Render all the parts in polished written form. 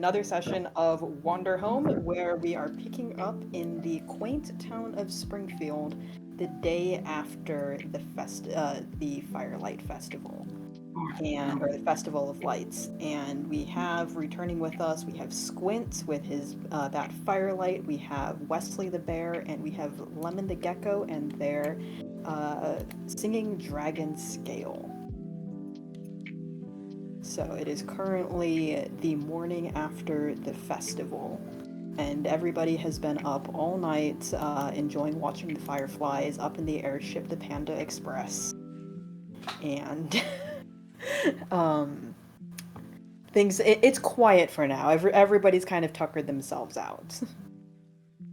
another session of Wanderhome, where we are picking up in the quaint town of Springfield the day after the Firelight Festival, or the Festival of Lights. And we have returning with us, we have Squint with his that firelight, we have Wesley the bear, and we have Lemon the gecko and their singing dragon scale. So it is currently the morning after the festival, and everybody has been up all night enjoying watching the fireflies up in the airship, the Panda Express. And it's quiet for now. Everybody's kind of tuckered themselves out.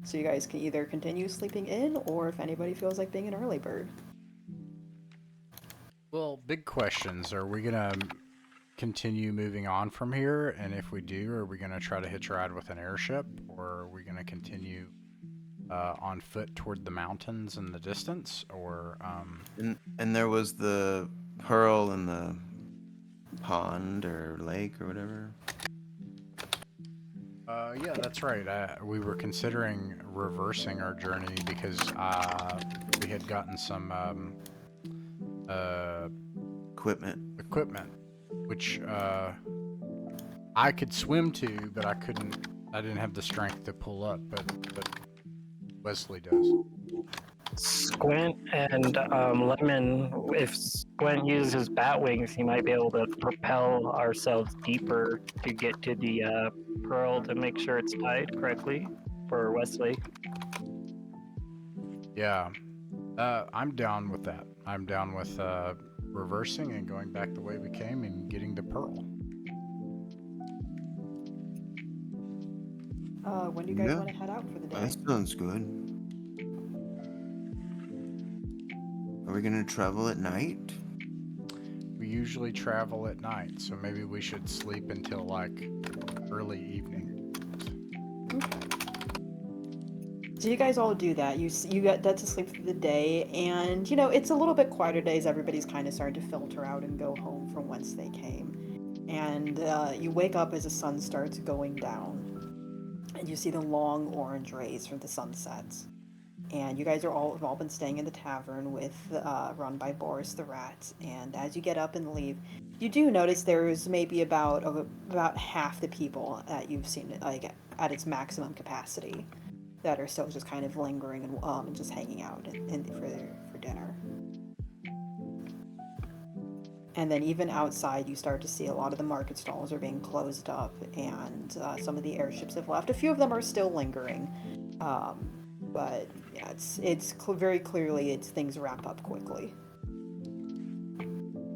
So you guys can either continue sleeping in, or if anybody feels like being an early bird. Well, big questions. Are we gonna continue moving on from here? And if we do, are we gonna try to hitch a ride with an airship, or are we gonna continue on foot toward the mountains in the distance? Or And there was the pearl in the pond or lake or whatever. Yeah, that's right. We were considering reversing our journey because we had gotten some Equipment, which I could swim to, but I couldn't. I didn't have the strength to pull up, but Wesley does. Squint and Lemon, if Squint uses his bat wings, he might be able to propel ourselves deeper to get to the pearl to make sure it's tied correctly for Wesley. Yeah, I'm down with that. I'm down with reversing and going back the way we came and getting the pearl. When do you guys want to head out for the day? That sounds good. Are we gonna travel at night? We usually travel at night, so maybe we should sleep until like early evening. Okay. So you guys all do that. You get to sleep through the day, and you know it's a little bit quieter days. Everybody's kind of starting to filter out and go home from whence they came, and you wake up as the sun starts going down, and you see the long orange rays from the sunsets. And you guys have all been staying in the tavern with run by Boris the rat. And as you get up and leave, you do notice there's maybe about half the people that you've seen like at its maximum capacity that are still just kind of lingering and just hanging out for dinner. And then even outside, you start to see a lot of the market stalls are being closed up, and some of the airships have left. A few of them are still lingering, but yeah, it's very clearly things wrap up quickly.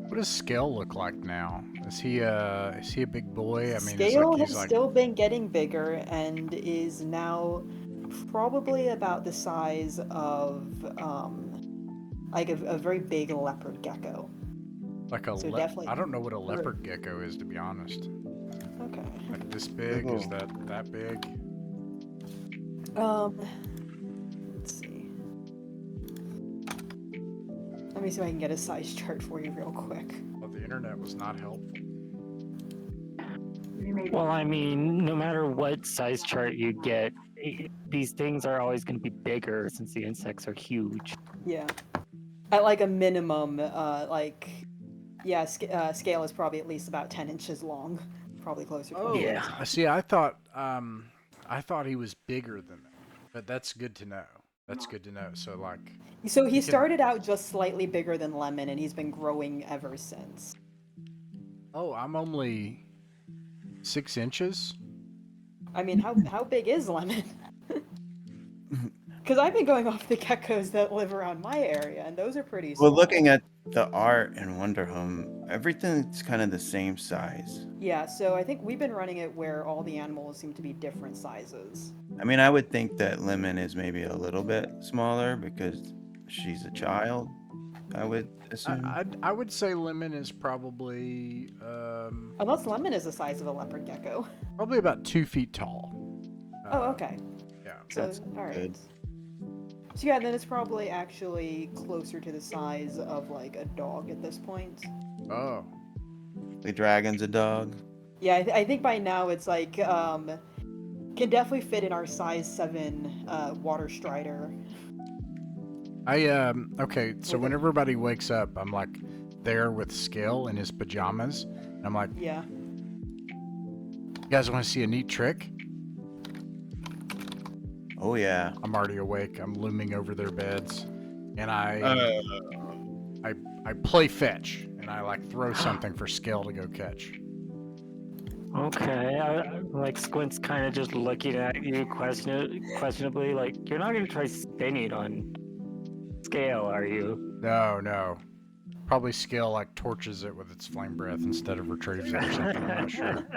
What does Scale look like now? Is he a big boy? I mean, Scale has still been getting bigger and is now probably about the size of like a very big leopard gecko. Like definitely. I don't know what a leopard gecko is, to be honest. Okay. Like this big? Is that big? Let's see. Let me see if I can get a size chart for you real quick. Well, the internet was not helpful. Well, I mean, no matter what size chart you get, these things are always going to be bigger since the insects are huge. Yeah. At like a minimum, Scale is probably at least about 10 inches long. Probably closer to 20 yeah. inches. See, I thought he was bigger than that, but that's good to know. That's good to know. So like. So he started out just slightly bigger than Lemon, and he's been growing ever since. Oh, I'm only 6 inches. I mean, how big is Lemon? Because I've been going off the geckos that live around my area, and those are pretty small. Well, looking at the art in Wanderhome, everything's kind of the same size. Yeah, so I think we've been running it where all the animals seem to be different sizes. I mean, I would think that Lemon is maybe a little bit smaller because she's a child, I would assume. I would say Lemon is probably... Unless Lemon is the size of a leopard gecko. Probably about 2 feet tall. Oh, okay. Yeah. So, That's all right. good. So yeah, then it's probably actually closer to the size of like a dog at this point. Oh. The dragon's a dog. Yeah, I think by now it's like can definitely fit in our size 7 water strider. Okay, so With when it. everybody wakes up, I'm like there with Scale in his pajamas, and I'm like, Yeah. you guys want to see a neat trick? Oh yeah. I'm already awake. I'm looming over their beds, and Uh, I play fetch, and I like throw something for Scale to go catch. Okay, like Squint's kind of just looking at you questionably, like you're not gonna try spinning on Scale, are you? No. Probably Scale like torches it with its flame breath instead of retrieves it or something. I'm not sure.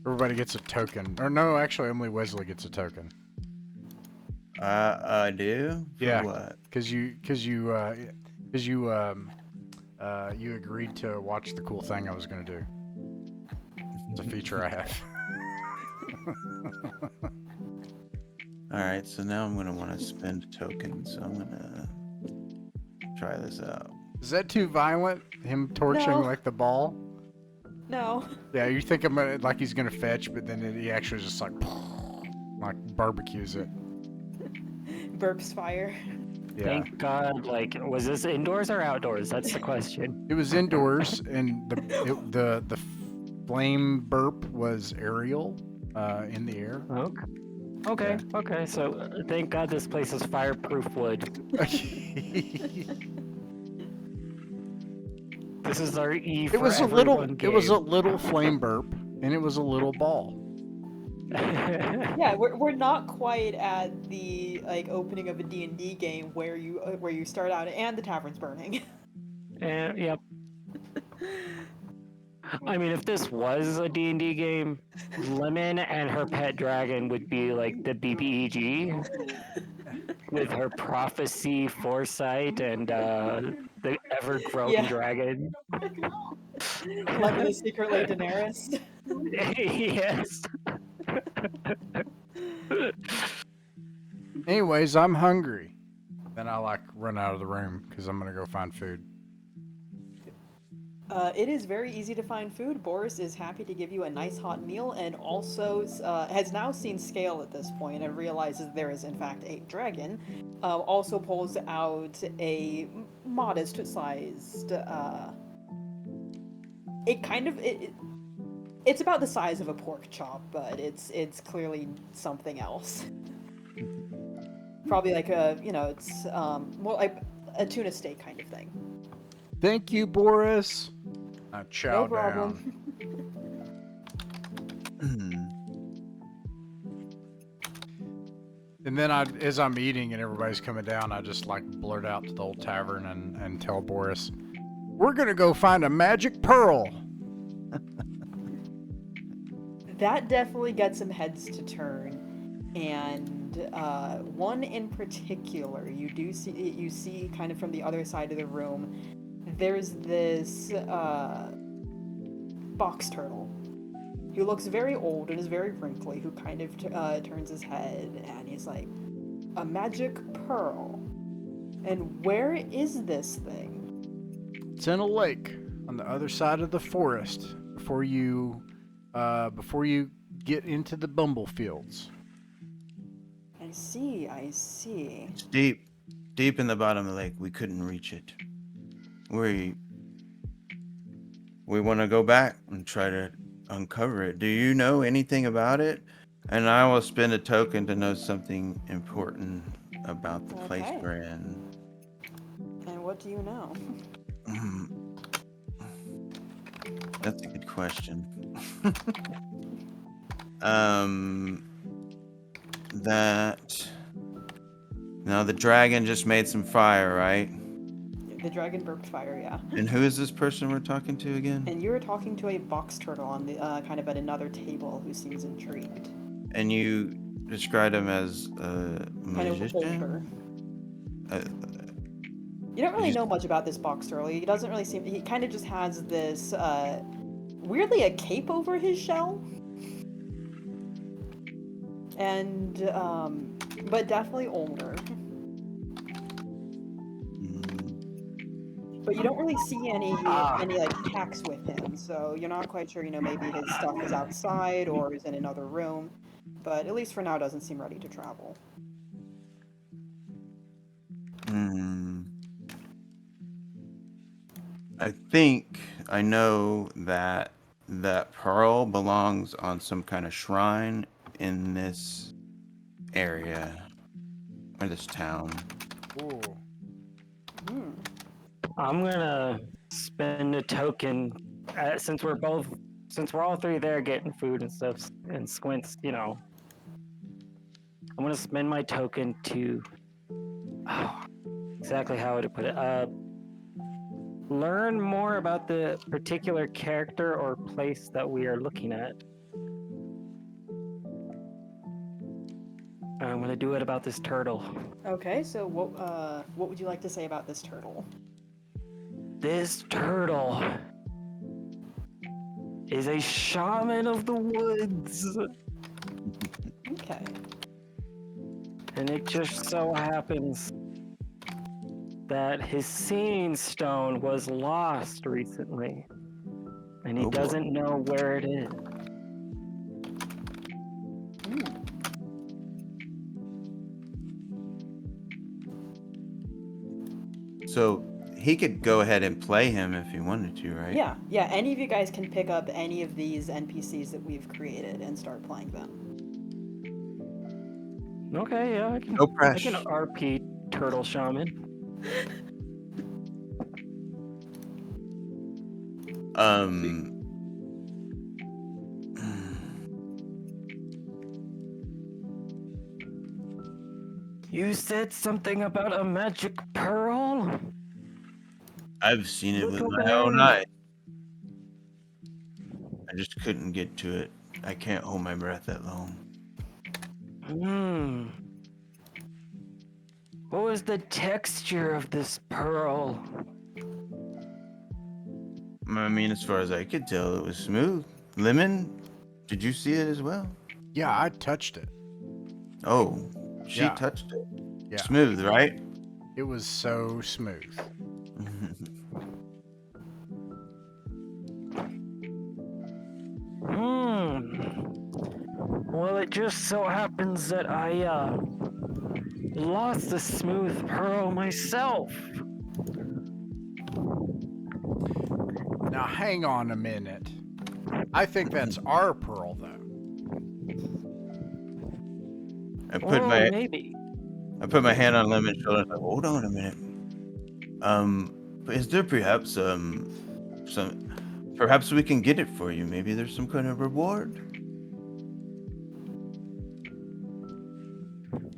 Everybody gets a token. Or no, actually, Emily Wesley gets a token. I do. For Yeah. what? Because you agreed to watch the cool thing I was gonna do. It's a feature I have. All right. So now I'm gonna want to spend a token. So I'm gonna try this out. Is that too violent? Him torching No. like the ball? No. Yeah, you think I'm gonna, like he's gonna fetch, but then he actually just like barbecues it. Burps fire. Yeah. Thank God. Like, was this indoors or outdoors? That's the question. It was indoors, and the flame burp was aerial, in the air. Okay. So thank God this place is fireproof wood. This is our E for It was a everyone little. It was a game. little flame burp, and it was a little ball. Yeah, we're not quite at the like opening of a D&D game where you start out and the tavern's burning. Yep. I mean, if this was a D&D game, Lemon and her pet dragon would be like the BBEG with her prophecy, foresight, and the ever-growing Yeah. dragon. Lemon is secretly Daenerys. Yes. Anyways, I'm hungry. Then I like run out of the room because I'm gonna go find food. It is very easy to find food. Boris is happy to give you a nice hot meal and also has now seen Scale at this point and realizes there is in fact a dragon. Also pulls out a modest sized. It's about the size of a pork chop, but it's clearly something else. Probably like it's more like a tuna steak kind of thing. Thank you, Boris. I chow No problem. down. And then as I'm eating and everybody's coming down, I just like blurt out to the old tavern and tell Boris, we're gonna go find a magic pearl. That definitely gets some heads to turn, and one in particular, you see kind of from the other side of the room. There's this box turtle. He looks very old and is very wrinkly. Who kind of turns his head, and he's like, "A magic pearl. And where is this thing?" It's in a lake on the other side of the forest before you get into the bumblefields. I see. It's deep in the bottom of the lake. We couldn't reach it. We want to go back and try to uncover it. Do you know anything about it? And I will spend a token to know something important about the place Okay. we're in. And what do you know? That's a good question. Now the dragon just made some fire, right? The dragon burped fire, yeah. And who is this person we're talking to again? And you're talking to a box turtle on the kind of at another table who seems intrigued. And you described him as a Kind of magician? older. You don't really know much about this box turtle. He doesn't really seem. He kind of just has this weirdly a cape over his shell. And but definitely older. but you don't really see Ah. any like packs with him, so you're not quite sure. Maybe his stuff is outside or is in another room, but at least for now, doesn't seem ready to travel. I think I know that that pearl belongs on some kind of shrine in this area or this town. Ooh. Hmm. I'm gonna spend a token since we're all three there getting food and stuff, and Squint's, I'm gonna spend my token to exactly how would I put it? Learn more about the particular character or place that we are looking at. I'm gonna do it about this turtle. Okay, so what would you like to say about this turtle? This turtle is a shaman of the woods. Okay. And it just so happens that his seeing stone was lost recently. And he Oh, boy. doesn't know where it is. Hmm. So he could go ahead and play him if he wanted to, right? Yeah, yeah. Any of you guys can pick up any of these NPCs that we've created and start playing them. Okay, yeah, I No can pressure. RP turtle shaman. You said something about a magic pearl? I've seen it with Look my own away. eyes. I just couldn't get to it. I can't hold my breath that long. What was the texture of this pearl? I mean, as far as I could tell, it was smooth. Lemon, did you see it as well? Yeah, I touched it. Oh, she Yeah. touched it. Yeah. Smooth, right? It was so smooth. Well, it just so happens that I lost the smooth pearl myself. Now, hang on a minute. I think that's our pearl, though. I put my Maybe. hand on Lemon's shoulder. Like, hold on a minute. Is there perhaps perhaps we can get it for you? Maybe there's some kind of reward.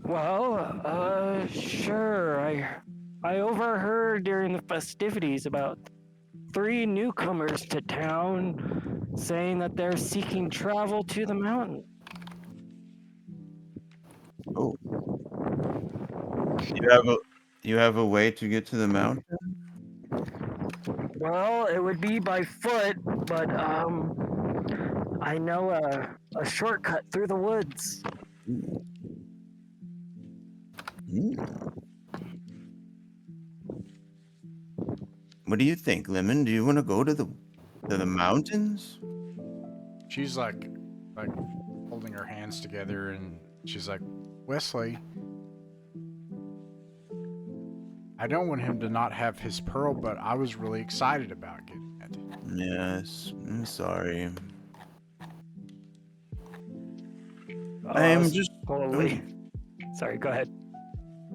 Well, sure. I overheard during the festivities about 3 newcomers to town saying that they're seeking travel to the mountain. Oh, you have a way to get to the mountain? Well, it would be by foot, but I know a shortcut through the woods. What do you think, Lemon? Do you want to go to the mountains? She's like holding her hands together, and she's like, Wesley, I don't want him to not have his pearl, but I was really excited about getting it. Yes, I'm sorry. I'm just Totally. Sorry, go ahead.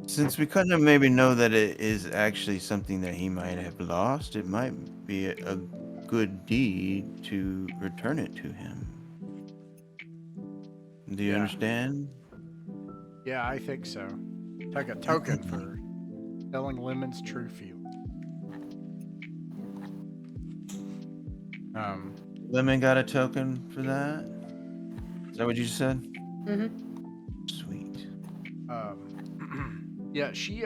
Since we kind of maybe know that it is actually something that he might have lost, it might be a good deed to return it to him. Do you understand? Yeah, I think so. Take a token for telling Lemon's true feelings. Lemon got a token for that? Is that what you said? Mm-hmm. Sweet. Yeah, she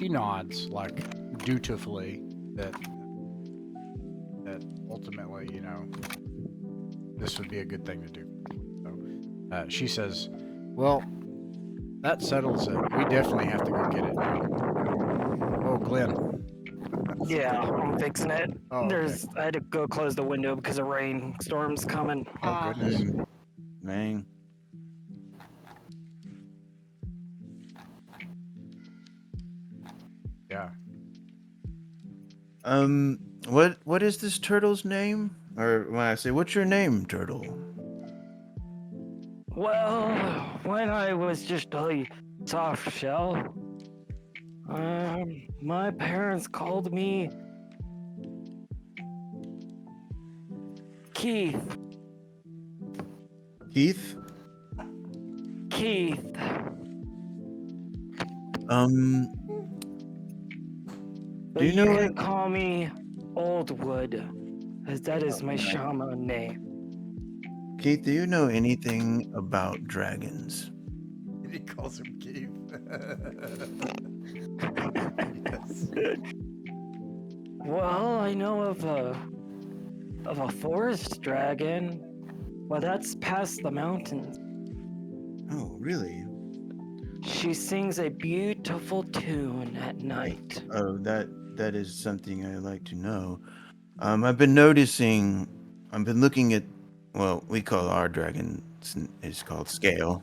nods like dutifully that ultimately, this would be a good thing to do. So, she says, "Well, that settles it. We definitely have to go get it now." Oh, Glenn. Yeah, I'm fixing it. Oh, okay. I had to go close the window because of rain. Storm's coming. Oh, goodness. Dang. Yeah. What is this turtle's name? Or when I say, what's your name, turtle? Well, when I was just a soft shell, my parents called me Keith. Keith? Keith. Do you know can like call me Oldwood, as that is my shaman name. Keith, do you know anything about dragons? He calls him Keith. Yes. Well, I know of a forest dragon. Well, that's past the mountains. Oh, really? She sings a beautiful tune at night. Oh, that is something I like to know. I've been noticing. I've been looking at. Well, we call our dragon is called Scale,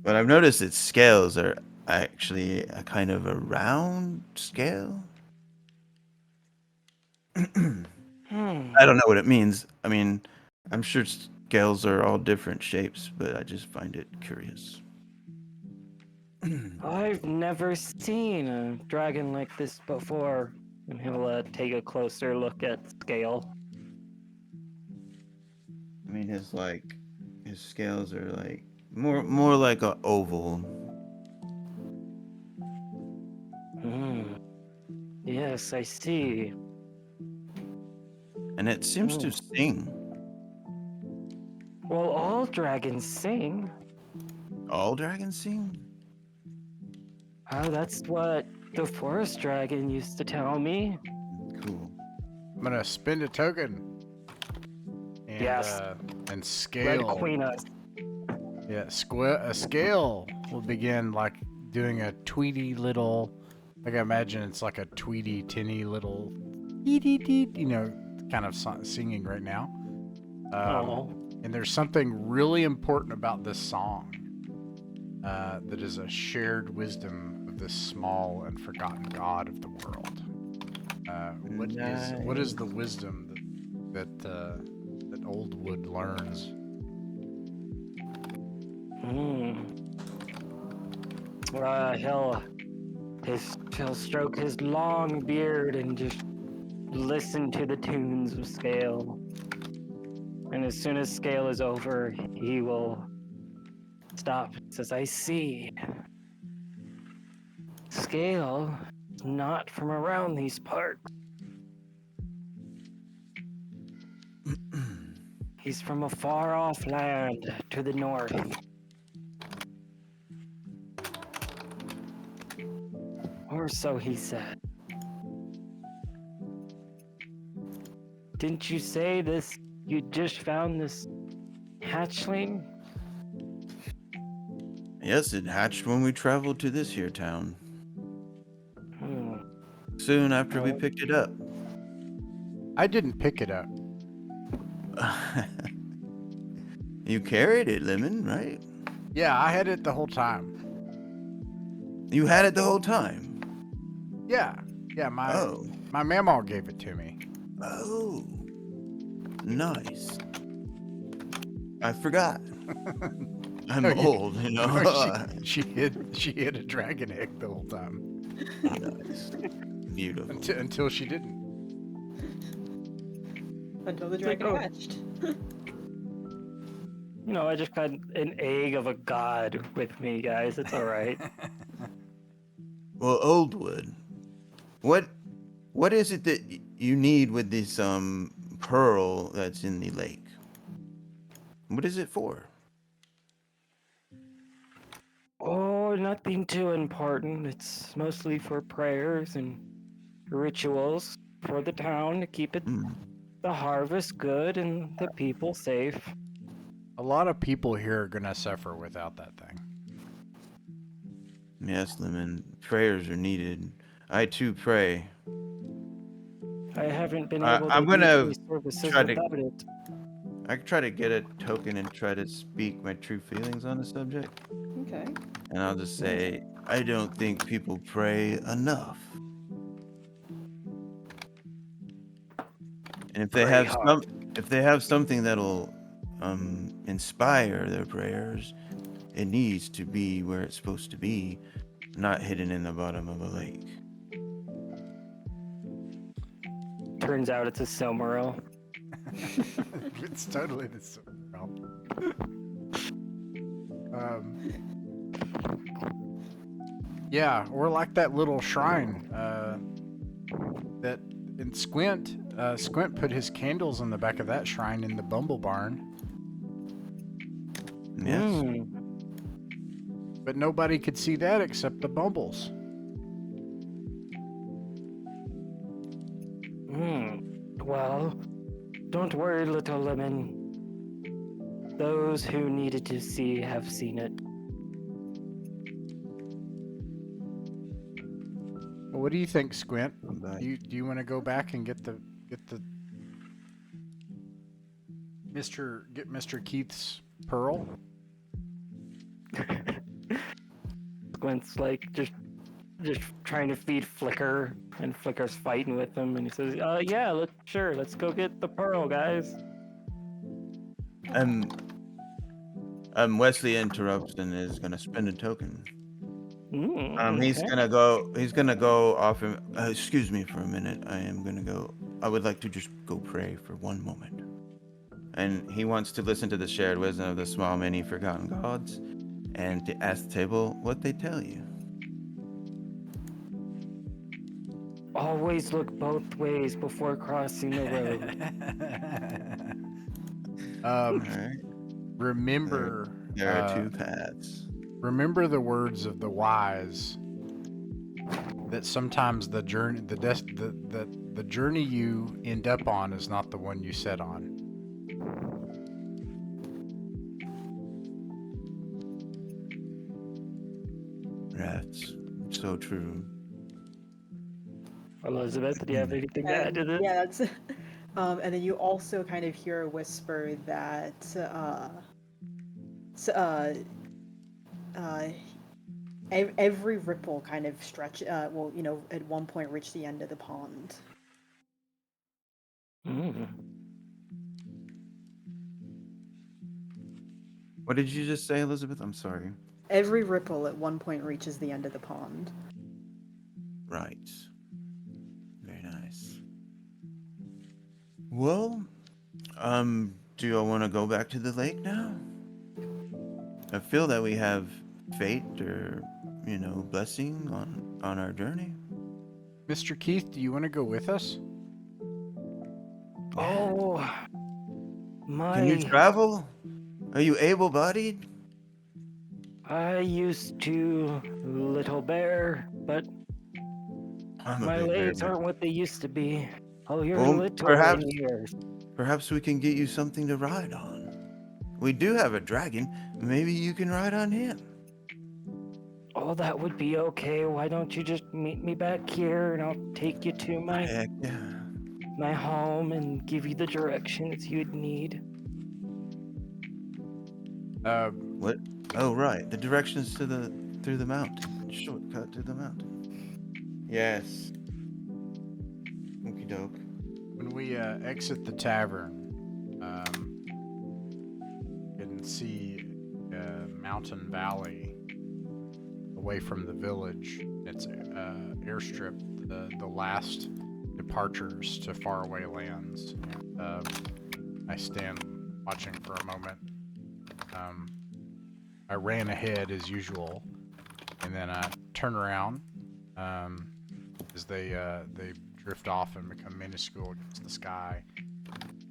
but I've noticed that scales are actually a kind of a round scale. Hmm. I don't know what it means. I mean, I'm sure scales are all different shapes, but I just find it curious. I've never seen a dragon like this before. And he'll take a closer look at Scale. I mean, his scales are like more like a oval. Hmm. Yes, I see. And it seems to sing. Well, all dragons sing. All dragons sing? Oh, that's what the forest dragon used to tell me. Cool. I'm gonna spend a token. And, Yes. and Red Scale. Queen us. Yeah, a Scale will begin like doing a tweety little. Like I imagine it's like a tweety, tinny little, you know, kind of singing right now. Oh. And there's something really important about this song that is a shared wisdom of this small and forgotten god of the world. What is the wisdom that Oldwood learns? He'll stroke his long beard and just listen to the tunes of Scale. And as soon as Scale is over, he will stop. Says, I see. Scale is not from around these parts. He's from a far-off land to the north. Or so he said. Didn't you say this? You just found this hatchling? Yes, it hatched when we traveled to this here town. Hmm. Soon after we picked it up. I didn't pick it up. You carried it, Lemon, right? Yeah, I had it the whole time. You had it the whole time? Yeah, my mamaw gave it to me. Oh. Nice. I forgot. I'm old, you know. No, she hid a dragon egg the whole time. Nice. Beautiful. Until she didn't. Until the dragon hatched. You know, I just got an egg of a god with me, guys. It's all right. Well, Oldwood, what is it that you need with this pearl that's in the lake? What is it for? Oh, nothing too important. It's mostly for prayers and rituals for the town to keep the harvest good and the people safe. A lot of people here are gonna suffer without that thing. Yes, Lemon. Prayers are needed. I too pray. I haven't been Uh, able to I'm use gonna any services try to- without it. I could try to get a token and try to speak my true feelings on the subject. Okay. And I'll just say, I don't think people pray enough. And if they Pray have hard. if they have something that'll inspire their prayers, it needs to be where it's supposed to be, not hidden in the bottom of a lake. Turns out it's a Silmaril. It's totally the same. Yeah, or like that little shrine that in Squint. Squint put his candles in the back of that shrine in the Bumble Barn, Yes. Mm. but nobody could see that except the Bumbles. Well, don't worry, little lemon. Those who needed to see have seen it. Well, what do you think, Squint? I'm back. Do you want to go back and get Mr. Keith's pearl? Squint's like just trying to feed Flicker, and Flicker's fighting with him, and he says, yeah, let's go get the pearl, guys." Wesley interrupts and is gonna spend a token. He's Okay. gonna go off and excuse me for a minute. I would like to just go pray for one moment. And he wants to listen to the shared wisdom of the small, many forgotten gods, and to ask the table what they tell you. Always look both ways before crossing the road. All right. Remember, There are two paths. remember the words of the wise. That sometimes the journey you end up on is not the one you set on. That's so true. Elizabeth, do you have anything to add to this? Yeah, that's. And then you also kind of hear a whisper that every ripple kind of stretch. Will at one point reach the end of the pond. What did you just say, Elizabeth? I'm sorry. Every ripple at one point reaches the end of the pond. Right. Very nice. Well, do you all want to go back to the lake now? I feel that we have fate or, blessing on our journey. Mr. Keith, do you want to go with us? Oh, Can you travel? Are you able-bodied? I used to, little bear, but I'm a my big bear, legs but aren't what they used to be. Oh, you're Well, little perhaps- in years. Perhaps we can get you something to ride on. We do have a dragon. Maybe you can ride on him. Oh, that would be okay. Why don't you just meet me back here, and I'll take you to Heck yeah. my home and give you the directions you'd need. What? Oh, right. The directions through the mountain. Shortcut to the mountain. Yes. Okie doke. When we exit the tavern, you can see a mountain valley away from the village. It's airstrip, the last departures to faraway lands. I stand watching for a moment. I ran ahead as usual, and then I turn around as they drift off and become minuscule against the sky,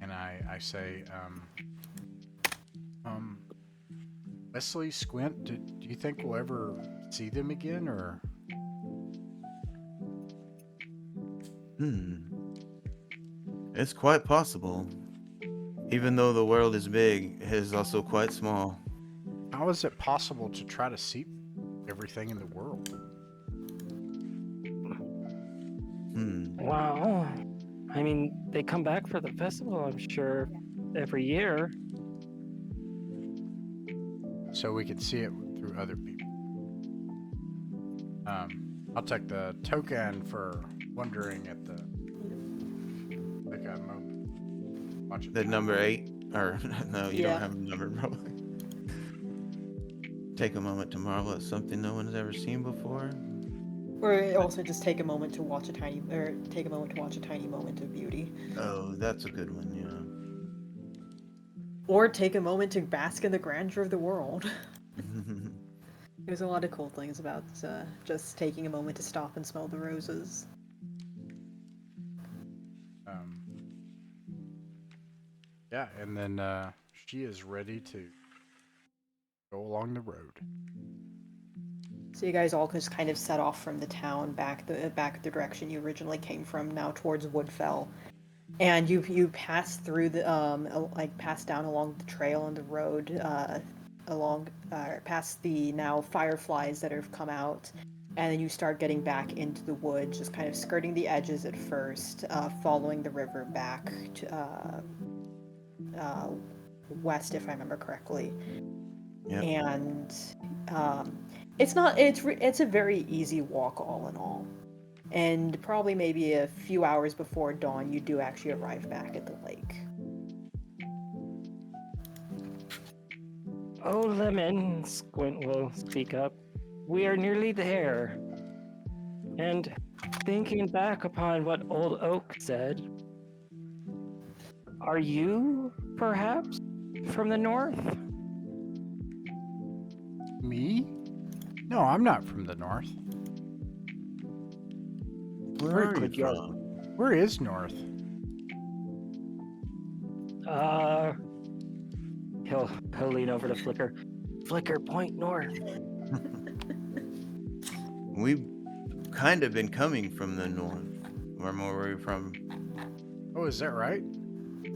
and I say, Wesley, Squint, do you think we'll ever see them again, or? It's quite possible. Even though the world is big, it is also quite small. How is it possible to try to see everything in the world? Well, I mean, they come back for the festival, I'm sure, every year. So we could see it through other people. I'll take the token for wondering at the like a moment. Watch it. The number 8, or no, you Yeah. don't have a number probably. Take a moment to marvel at something no one has ever seen before. Or also just take a moment to watch a tiny moment of beauty. Oh, that's a good one, Or take a moment to bask in the grandeur of the world. yeah. There's a lot of cool things about just taking a moment to stop and smell the roses. Yeah, and then she is ready to go along the road. So you guys all just kind of set off from the town back the direction you originally came from, now towards Woodfell, and you pass through the pass down along the trail and the road past the now fireflies that have come out, and then you start getting back into the woods, just kind of skirting the edges at first, following the river back to west, if I remember correctly. Yep. And it's a very easy walk all in all, and probably maybe a few hours before dawn you do actually arrive back at the lake. Oh, Lemon, Squint will speak up. We are nearly there. And thinking back upon what Old Oak said, are you, perhaps, from the north? Me? No, I'm not from the north. Where are you could you- from? Where is north? He'll lean over to Flicker. Flicker, point north. We've kind of been coming from the north. Where more were we from? Oh, is that right?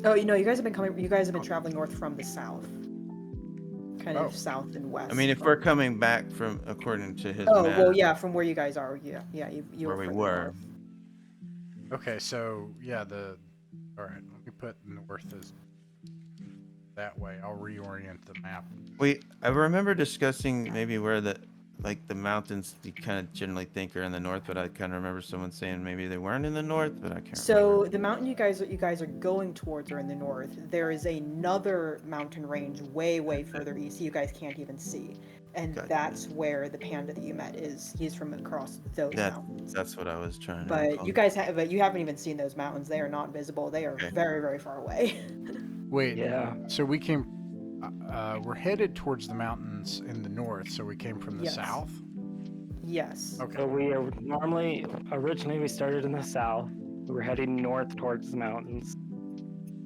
Oh, you guys have been traveling north from the south, kind Oh. of south and west. I mean, if we're coming back from, according to his oh map, well, yeah, from where you guys are, you where were we further were. north. Okay, so yeah, all right. Let me put north as that way. I'll reorient the map. I remember discussing maybe where the mountains you kind of generally think are in the north, but I kind of remember someone saying maybe they weren't in the north, but I can't So remember. the mountain you guys are going towards are in the north. There is another mountain range way further east you guys can't even see, and Gotcha. that's where the panda that you met is. He's from across those mountains. That's what I was trying to But recall. you haven't even seen those mountains. They are not visible. They are Okay. very far away. Wait. Yeah. So we came. We're headed towards the mountains in the north. So we came from the Yes. south. Yes. Okay. So originally we started in the south. We were heading north towards the mountains.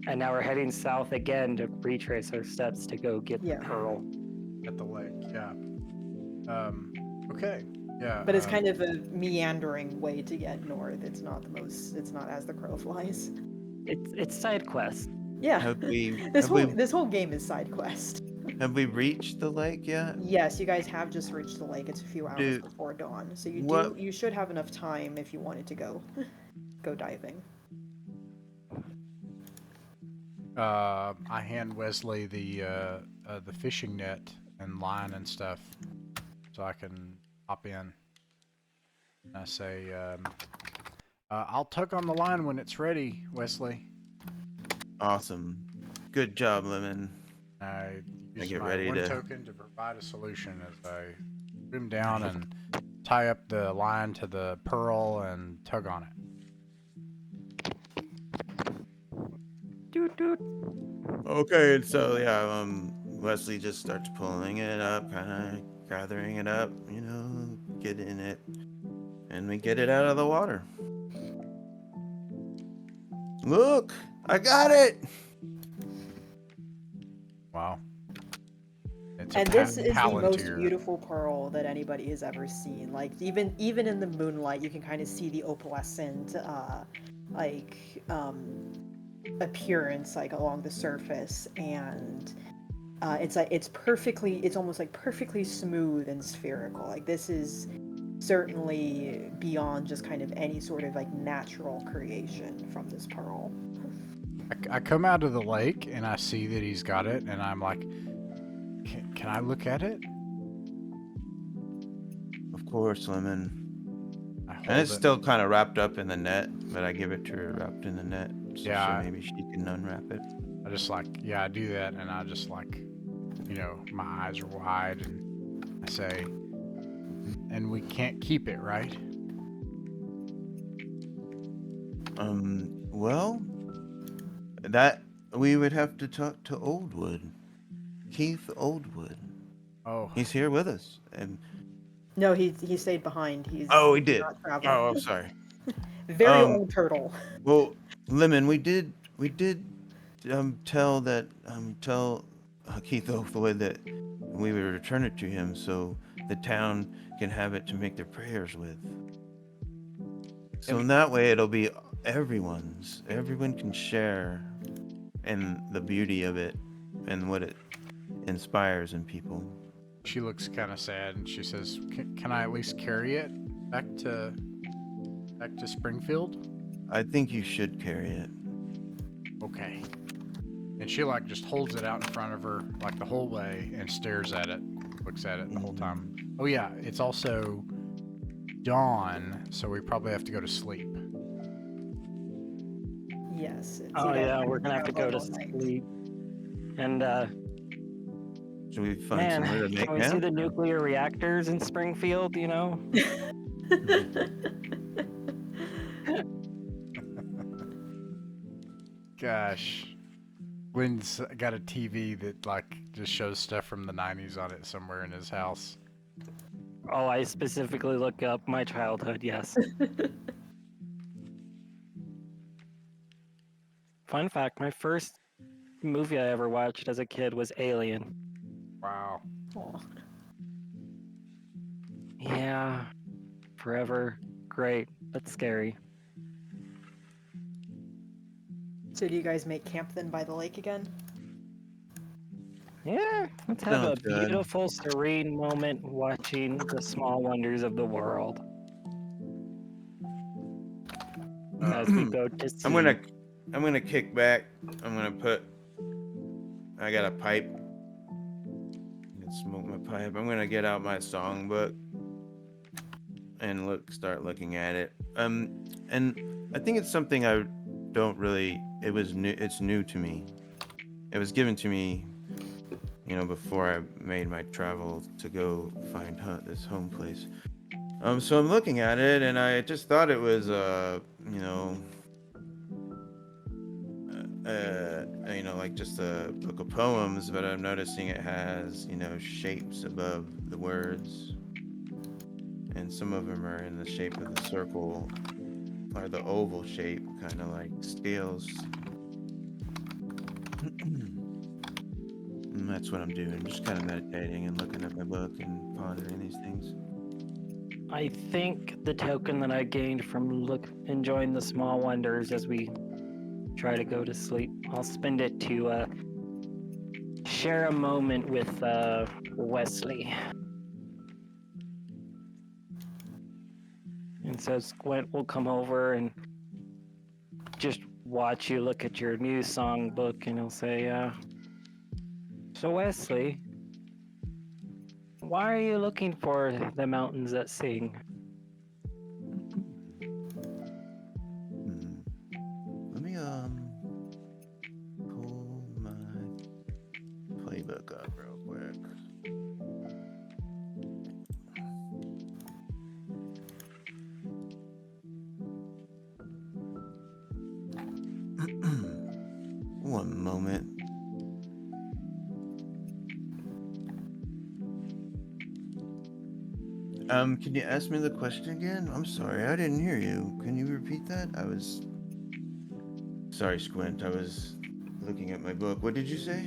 And now we're heading south again to retrace our steps to go get Yeah. the pearl. At the lake. Yeah. Okay. Yeah. But it's kind of a meandering way to get north. It's not as the crow flies. It's side quest. Yeah. Have we This whole game is side quest. have we reached the lake yet? Yes, you guys have just reached the lake. It's a few hours Dude, before dawn, so you should have enough time if you wanted to go diving. I hand Wesley the fishing net and line and stuff, so I can hop in. And I say, I'll tug on the line when it's ready, Wesley. Awesome. Good job, Lemon. I I use get my ready one to- token to provide a solution as I zoom down and tie up the line to the pearl and tug on it. Doot doot. Okay, and so yeah, Wesley just starts pulling it up, kind of gathering it up, getting it, and we get it out of the water. Look, I got it. Wow. It's And this is the most palantir. beautiful pearl that anybody has ever seen. Like even in the moonlight, you can kind of see the opalescent, appearance like along the surface, and it's almost like perfectly smooth and spherical. Like this is certainly beyond just kind of any sort of like natural creation from this pearl. I come out of the lake and I see that he's got it, and I'm like, can I look at it? Of course, Lemon. I hold And it's it. still kind of wrapped up in the net, but I give it to her wrapped in the net, so Yeah. maybe she can unwrap it. I just like, yeah, I do that, and I just like, you know, my eyes are wide, and I say, and we can't keep it, right? Well, that we would have to talk to Oldwood. Keith Oldwood. Oh, He's here with us. And No, he stayed behind. He's oh, he did. not traveling. Oh, I'm sorry. Very old turtle. Well, Lemon, we did tell Keith Oldwood that we would return it to him so the town can have it to make their prayers with. So in that way, it'll be everyone's. Everyone can share in the beauty of it and what it inspires in people. she looks kind of sad, and she says, can I at least carry it back to Springfield? I think you should carry it. Okay. And she like just holds it out in front of her like the whole way and stares at it, looks at it the whole time. Oh yeah, it's also dawn, so we probably have to go to sleep. Yes. it's- Oh you guys yeah, kind we're of gonna have to go travel to all night. sleep. And Should we find man, somewhere to make can we see camp? the nuclear reactors in Springfield? You know. Gosh. Wynn's got a TV that like just shows stuff from the 90s on it somewhere in his house. Oh, I specifically look up my childhood. Yes. Fun fact: my first movie I ever watched as a kid was Alien. Wow. Aw. Yeah, forever great, but scary. So do you guys make camp then by the lake again? Yeah, let's have a Sounds good. beautiful, serene moment watching the small wonders of the world as we go to sleep. I'm gonna kick back. I got a pipe. I'm gonna smoke my pipe. I'm gonna get out my songbook and start looking at it. And I think it's something I don't really. It's new to me. It was given to me, before I made my travel to go find this home place. So I'm looking at it, and I just thought it was like just a book of poems, but I'm noticing it has, shapes above the words. And some of them are in the shape of the circle, or the oval shape, kind of like scales. And that's what I'm doing, just kind of meditating and looking at my book and pondering these things. I think the token that I gained from enjoying the small wonders as we try to go to sleep, I'll spend it to share a moment with Wesley. And so Squint will come over and just watch you look at your new songbook, and he'll say, so Wesley, why are you looking for the mountains that sing? Let me pull my playbook up real quick. One moment. Can you ask me the question again? I'm sorry, I didn't hear you. Can you repeat that? Sorry, Squint. I was looking at my book. What did you say?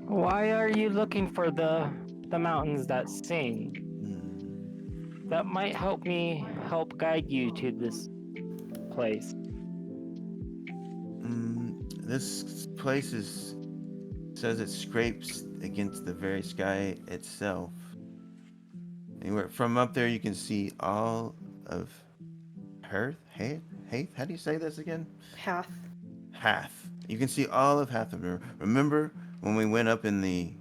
Why are you looking for the mountains that sing? That might help me guide you to this place. This place says it scrapes against the very sky itself. Anywhere from up there, you can see all of Hath. How do you say this again? Hath. Hath. You can see all of Hath. Remember when we went up in the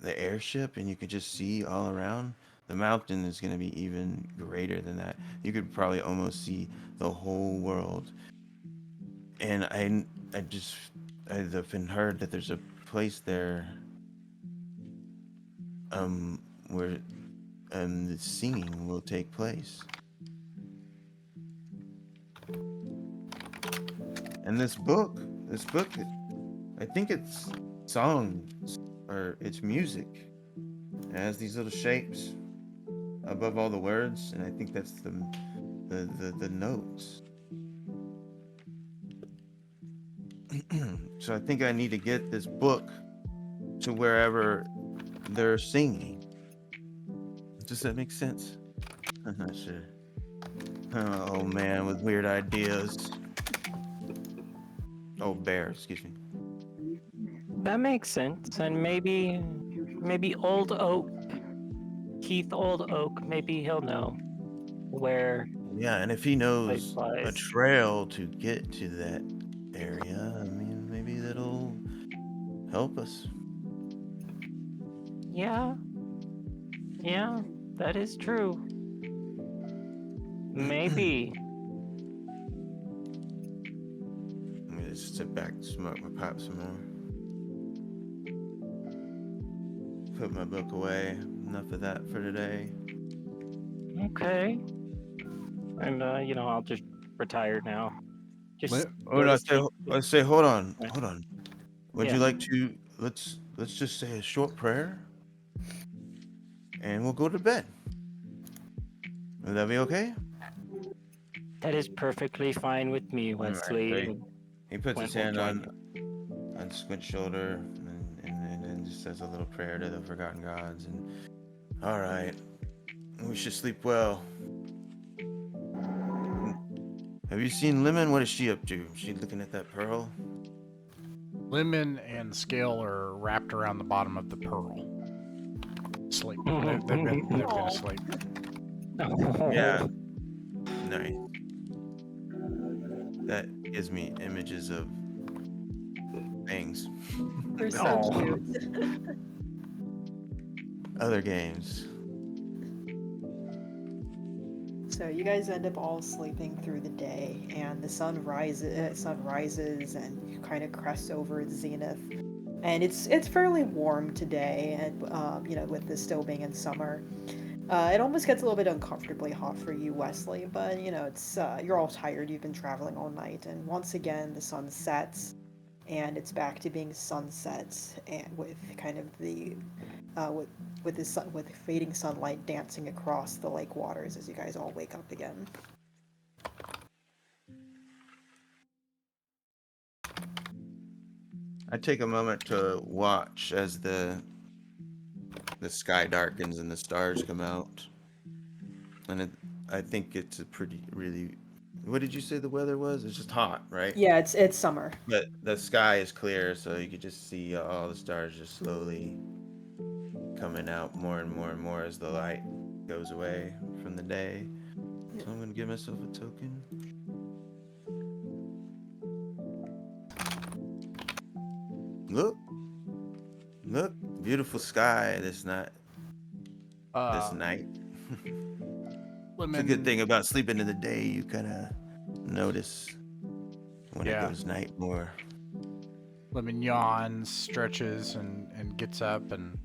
airship and you could just see all around? The mountain is going to be even greater than that. You could probably almost see the whole world. And I've been heard that there's a place there where the singing will take place. And this book, I think it's songs or it's music. It has these little shapes above all the words, and I think that's the notes. So I think I need to get this book to wherever they're singing. Does that make sense? I'm not sure. Oh man, with weird ideas. Oh, bear, excuse me. That makes sense. And maybe Old Oak, Keith Old Oak, maybe he'll know where Yeah, and if he place knows a lies. trail to get to that area, I mean, maybe that'll help us. Yeah, that is true. Maybe. Let me just sit back and smoke my pipe some more. Put my book away. Enough of that for today. Okay. And I'll just retire now. Just Li- go to sleep. Hold on. Would Yeah. you like to let's just say a short prayer and we'll go to bed. Would that be okay? That is perfectly fine with me, All right, Wesley. so And he puts his Gwent will hand join on Squint's shoulder and then just says a little prayer to the forgotten gods and all right, we should sleep well. Have you seen Lemon? What is she up to? She looking at that pearl? Lemon and Scale are wrapped around the bottom of the pearl. Sleep. They've been Aw. asleep. Yeah. Nice. That gives me images of things. They're so Aw. cute. Other games. So you guys end up all sleeping through the day, and the sun rises, and you kind of crest over the zenith. And it's fairly warm today, and with this still being in summer. It almost gets a little bit uncomfortably hot for you, Wesley, but it's you're all tired. You've been traveling all night, and once again the sun sets, and it's back to being sunsets, and with kind of the with fading sunlight dancing across the lake waters as you guys all wake up again. I take a moment to watch as the sky darkens and the stars come out. And I think it's a pretty really. What did you say the weather was? It's just hot, right? Yeah, it's summer. But the sky is clear, so you could just see all the stars just slowly coming out more and more and more as the light goes away from the day. So I'm gonna give myself a token. Look, beautiful sky this night. This night. It's a good thing about sleeping in the day. You kind of notice when it goes night more. Lemon yawns, stretches, and gets up and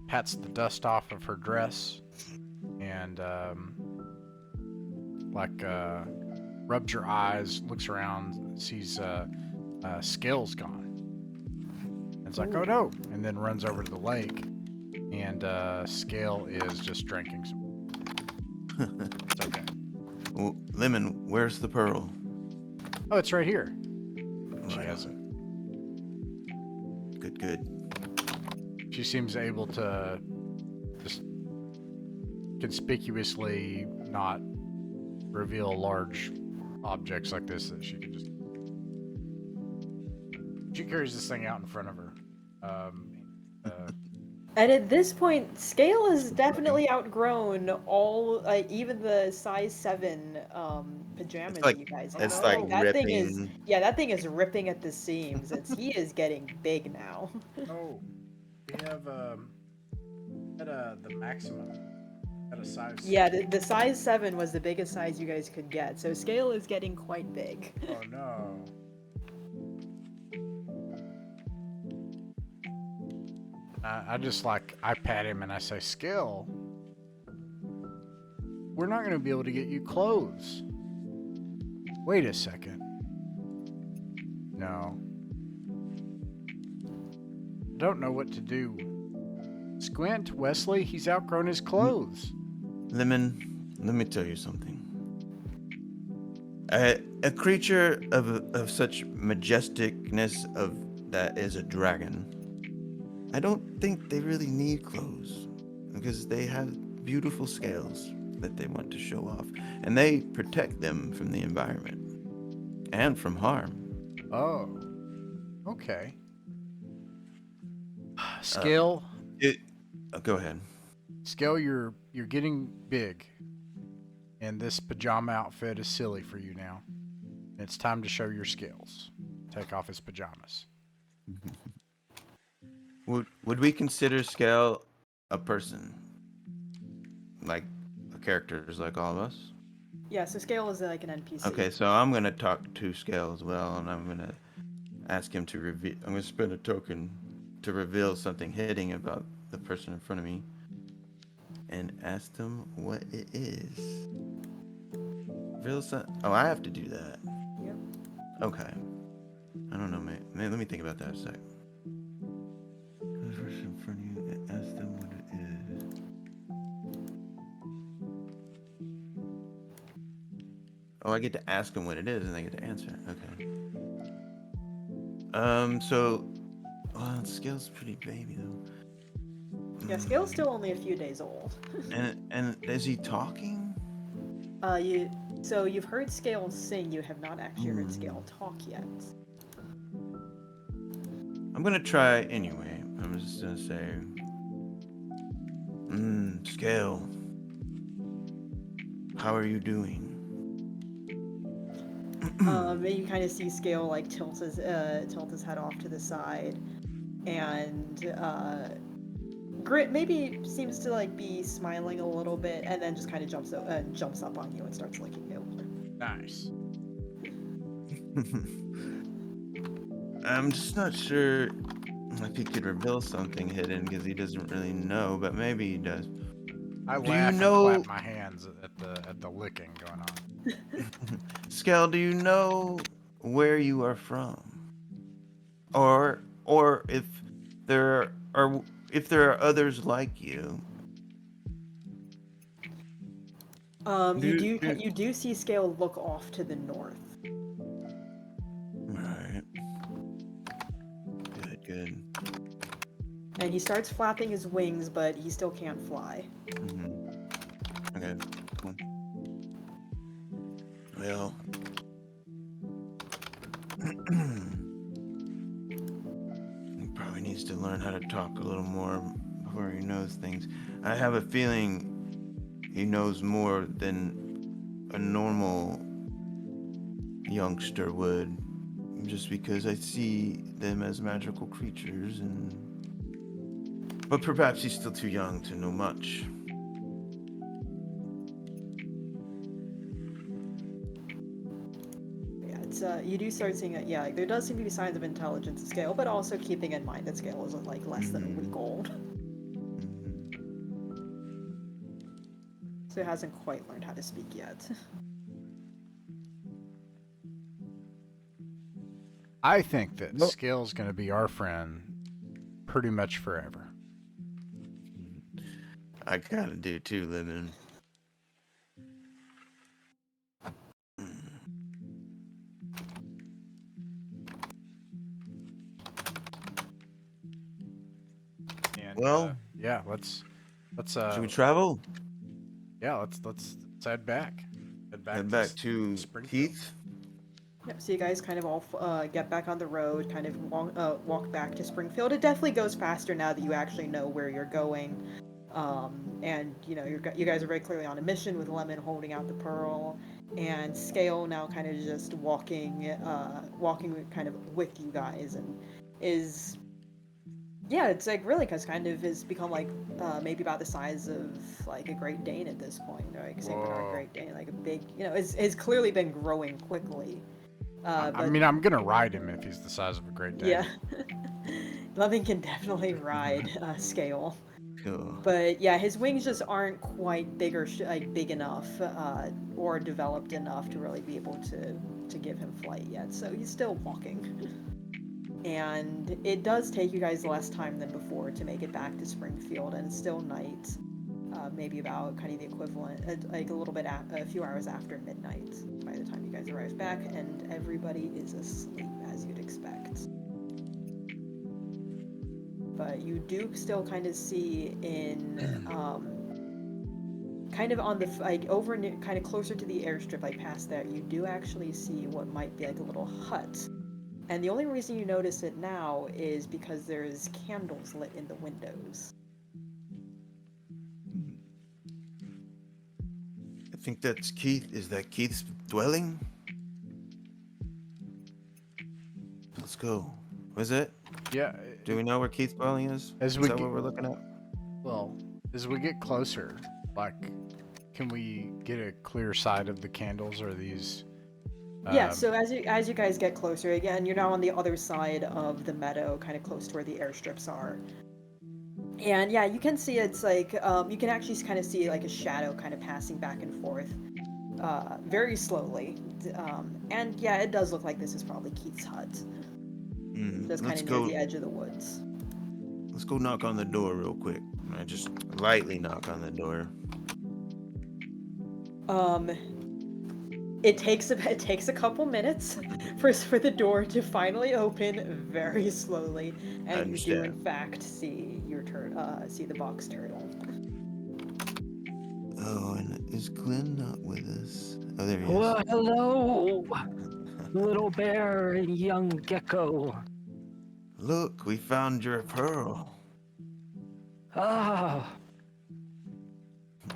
pats the dust off of her dress and rubs her eyes, looks around, sees Scale's gone. And it's like, oh no! And then runs over to the lake, and Scale is just drinking some. It's okay. Well, Lemon, where's the pearl? Oh, it's right here. She Right. has it. Good. She seems able to just conspicuously not reveal large objects like this that she can just. She carries this thing out in front of her. And at this point, Scale has definitely outgrown all, even the size 7 pajamas that you guys have. it's like That thing is, ripping. yeah, that thing is ripping at the seams. He is getting big now. Oh, we have at the maximum at a size. Yeah, the size 7 was the biggest size you guys could get, so Scale is getting quite big. Oh no. I just I pat him and I say, Skill, we're not going to be able to get you clothes. Wait a second. No. I don't know what to do. Squint, Wesley, he's outgrown his clothes. Lemon, let me tell you something. A creature of such majesticness that is a dragon, I don't think they really need clothes because they have beautiful scales that they want to show off, and they protect them from the environment and from harm. Oh. Okay. Skill. Go ahead. Skill, you're getting big. And this pajama outfit is silly for you now. It's time to show your skills. Take off his pajamas. Would we consider Scale a person? Like a character is like all of us? Yeah, so Scale is like an NPC. Okay, so I'm gonna talk to Scale as well, and I'm gonna ask him to reveal. I'm gonna spend a token to reveal something hidden about the person in front of me, and ask them what it is. Reveal something. Oh, I have to do that. Yep. Okay. I don't know, mate. Let me think about that a sec. The person in front of you, and ask them what it is. Oh, I get to ask them what it is, and they get to answer. Okay. So, well, Scale's pretty baby though. Yeah, Scale's still only a few days old. And is he talking? So you've heard Scale sing, you have not actually heard Scale talk yet. I'm gonna try anyway. I'm just gonna say, Scale, how are you doing? You kind of see Scale like tilt his head off to the side, and Grit maybe seems to like be smiling a little bit, and then just kind of jumps up on you and starts licking you. Nice. I'm just not sure if he could reveal something hidden because he doesn't really know, but maybe he does. I Do laugh you know? and clap my hands at the licking going on. Scale, do you know where you are from? Or if there are others like you? You do see Scale look off to the north. Alright. Good. And he starts flapping his wings, but he still can't fly. Okay, cool. Well, he probably needs to learn how to talk a little more before he knows things. I have a feeling he knows more than a normal youngster would, just because I see them as magical creatures, but perhaps he's still too young to know much. Yeah, it's you do start seeing it. Yeah, like, there does seem to be signs of intelligence in Scale, but also keeping in mind that Scale is like less than a week old, so it hasn't quite learned how to speak yet. I think that Nope. Skill's going to be our friend pretty much forever. I kind of do too, Lemon. And Well, yeah, let's should we travel? yeah, let's head back. Head back to Springfield. Heath. Yep, so you guys kind of all get back on the road, kind of walk back to Springfield. It definitely goes faster now that you actually know where you're going. And you know you guys are very clearly on a mission with Lemon holding out the pearl, and Scale now kind of just walking kind of with you guys, and is it's like really because kind of has become like maybe about the size of like a Great Dane at this point, like Saint Bernard Whoa. Great Dane, like a big has clearly been growing quickly. I But mean, I'm gonna ride him if he's the size of a Great Dane. yeah, Lemon can definitely ride Scale. Cool. But yeah, his wings just aren't quite big or like big enough or developed enough to really be able to give him flight yet. So he's still walking. And it does take you guys less time than before to make it back to Springfield, and it's still night. Maybe about kind of the equivalent, like a few hours after midnight by the time you guys arrive back, and everybody is asleep as you'd expect. But you do still kind of see in kind of on the over near, kind of closer to the airstrip, like past there, you do actually see what might be like a little hut. And the only reason you notice it now is because there's candles lit in the windows. I think that's Keith. Is that Keith's dwelling? Let's go. Was it? Yeah. Do we know where Keith's dwelling is? As Is we that get, what we're looking at? well, as we get closer, like, can we get a clear sight of the candles, or these? Yeah, so as you guys get closer, again, you're now on the other side of the meadow, kind of close to where the airstrips are. And yeah, you can see it's like, you can actually kind of see like a shadow kind of passing back and forth, very slowly. And yeah, it does look like this is probably Keith's hut. Just kind Let's of near go. the edge of the woods. Let's go knock on the door real quick. I just lightly knock on the door. It takes a couple minutes for the door to finally open very slowly, and you do in fact see see the box turtle. Oh, and is Glenn not with us? Oh, there he is. Well, hello, little bear and young gecko. Look, we found your pearl. Ah,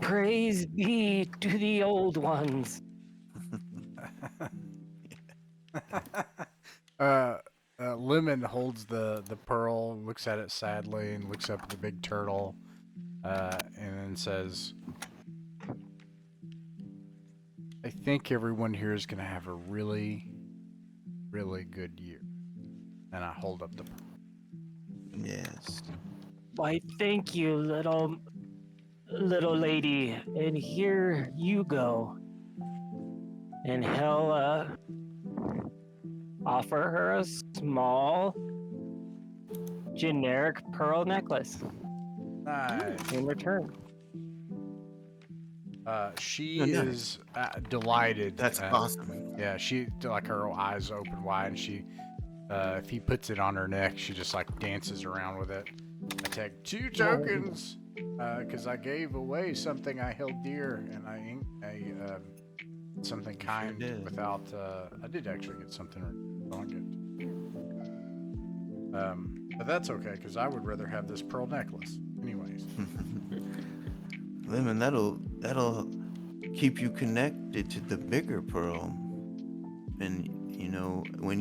praise be to the old ones. Lemon holds the pearl, looks at it sadly, and looks up at the big turtle, and then says, "I think everyone here is gonna have a really, really good year." And I hold up the pearl. Yes. Why, thank you, little lady. And here you go. And he'll offer her a small, generic pearl necklace Nice. in return. She Oh, nice. is delighted. That's awesome. Yeah, she, like, her eyes open wide, and she, if he puts it on her neck, she just like dances around with it. I take 2 tokens, because I gave away something I held dear, and I something kind did. without. I did actually get something wrong. But that's okay, because I would rather have this pearl necklace. Anyways. Lemon, that'll keep you connected to the bigger pearl. And you know, when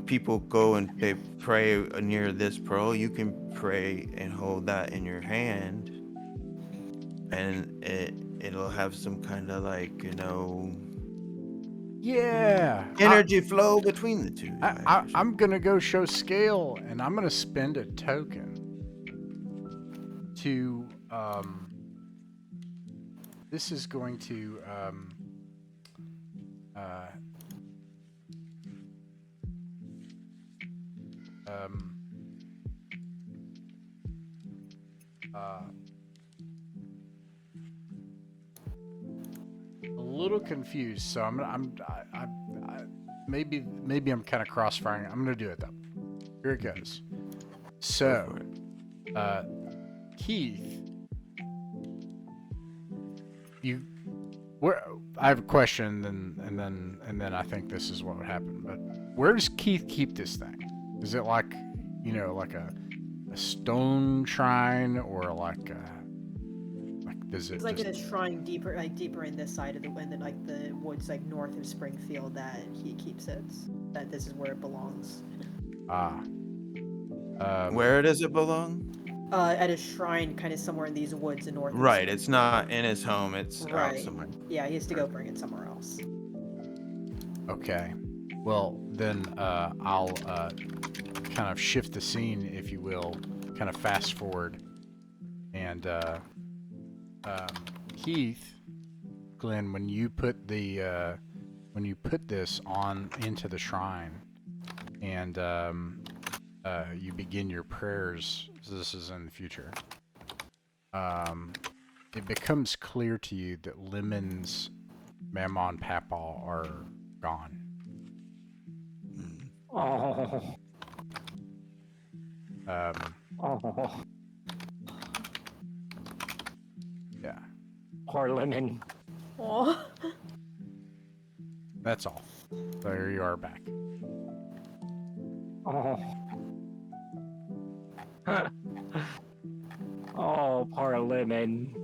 people go and they pray near this pearl, you can pray and hold that in your hand, and it'll have some kind of like, Yeah. energy flow between the two. I'm gonna go show Scale, and I'm gonna spend a token to this is going to a little confused, so maybe I'm kind of crossfiring. I'm gonna do it though. Here it goes. So, Keith, I have a question, and then I think this is what would happen. But where does Keith keep this thing? Is it like, like a stone shrine, or like does it It's like just? in a shrine deeper in this side of the wind, and like the woods like north of Springfield that he keeps it. That this is where it belongs. Ah. Where does it belong? At a shrine, kind of somewhere in these woods in northeast. Right, it's not in his home. It's out Right. somewhere. Yeah, he has to go bring it somewhere else. Okay. Well, then I'll kind of shift the scene, if you will, kind of fast forward, and Keith, Glenn, when you put this on into the shrine, and you begin your prayers, this is in the future, it becomes clear to you that Lemon's Mama and Papa are gone. Oh. Oh. Yeah, Poor Lemon. Aw. that's all. There you are back. Oh. Oh, poor Lemon.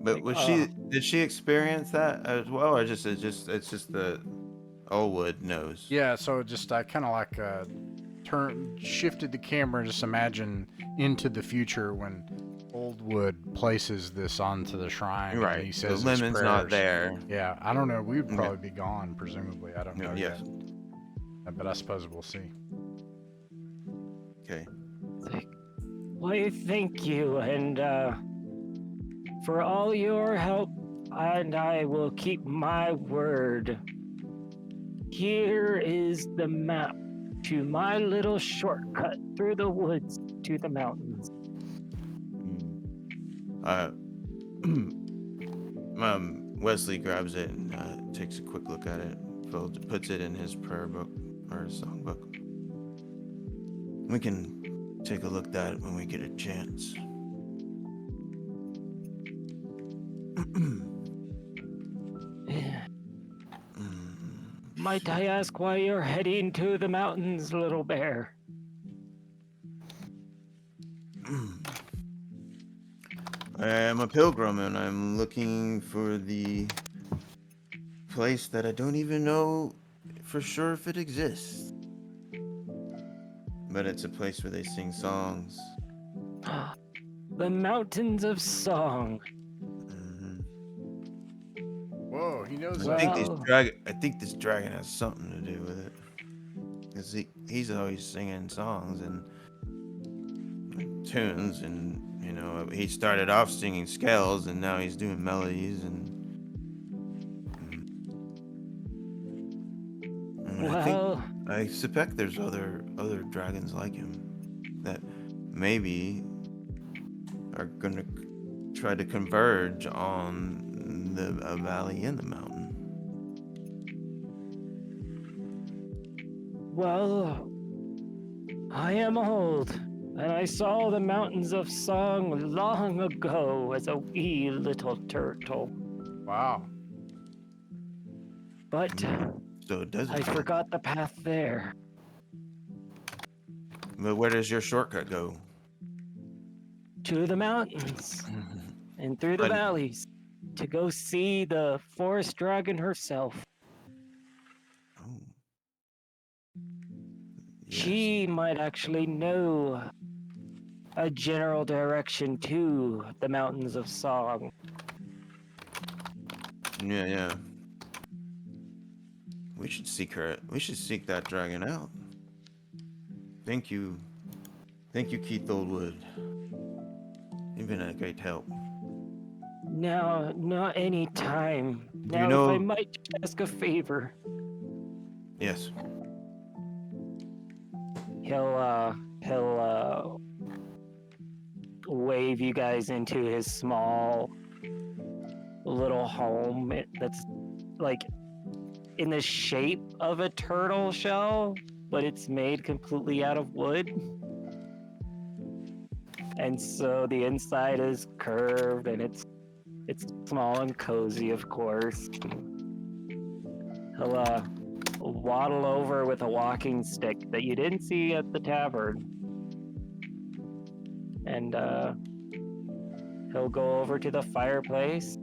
But Like, was did she experience that as well, or it's just the old wood knows? Yeah, so just I kind of like shifted the camera. Just imagine into the future when Oldwood places this onto the shrine, Right. and he says the his lemon's prayers. not there. Yeah, I don't know. We would Okay. probably be gone, presumably. I don't know Yes. yet. But I suppose we'll see. Okay. Why, thank you, and for all your help, and I will keep my word. Here is the map to my little shortcut through the woods to the mountains. Wesley grabs it and takes a quick look at it, puts it in his prayer book or his songbook. We can take a look at it when we get a chance. Might I ask why you're heading to the mountains, little bear? I am a pilgrim and I'm looking for the place that I don't even know for sure if it exists. But it's a place where they sing songs. The Mountains of Song. Whoa, he knows I think Well- I think this dragon has something to do with it. Because he's always singing songs and tunes, and he started off singing scales and now he's doing melodies, and Well, I suspect there's other dragons like him that maybe are gonna try to converge on a valley in the mountain. well, I am old, and I saw the Mountains of Song long ago as a wee little turtle. Wow. But So it doesn't. I forgot the path there. But where does your shortcut go? To the mountains and through the But- valleys to go see the forest dragon herself. Oh. Yes. She might actually know a general direction to the Mountains of Song. Yeah. We should seek her. We should seek that dragon out. Thank you, Keith Oldwood. You've been a great help. Now, not any time. Do you Now, know- if I might just ask a favor, Yes. he'll wave you guys into his small little home that's like in the shape of a turtle shell, but it's made completely out of wood. And so the inside is curved and it's It's small and cozy, of course. He'll waddle over with a walking stick that you didn't see at the tavern. And he'll go over to the fireplace,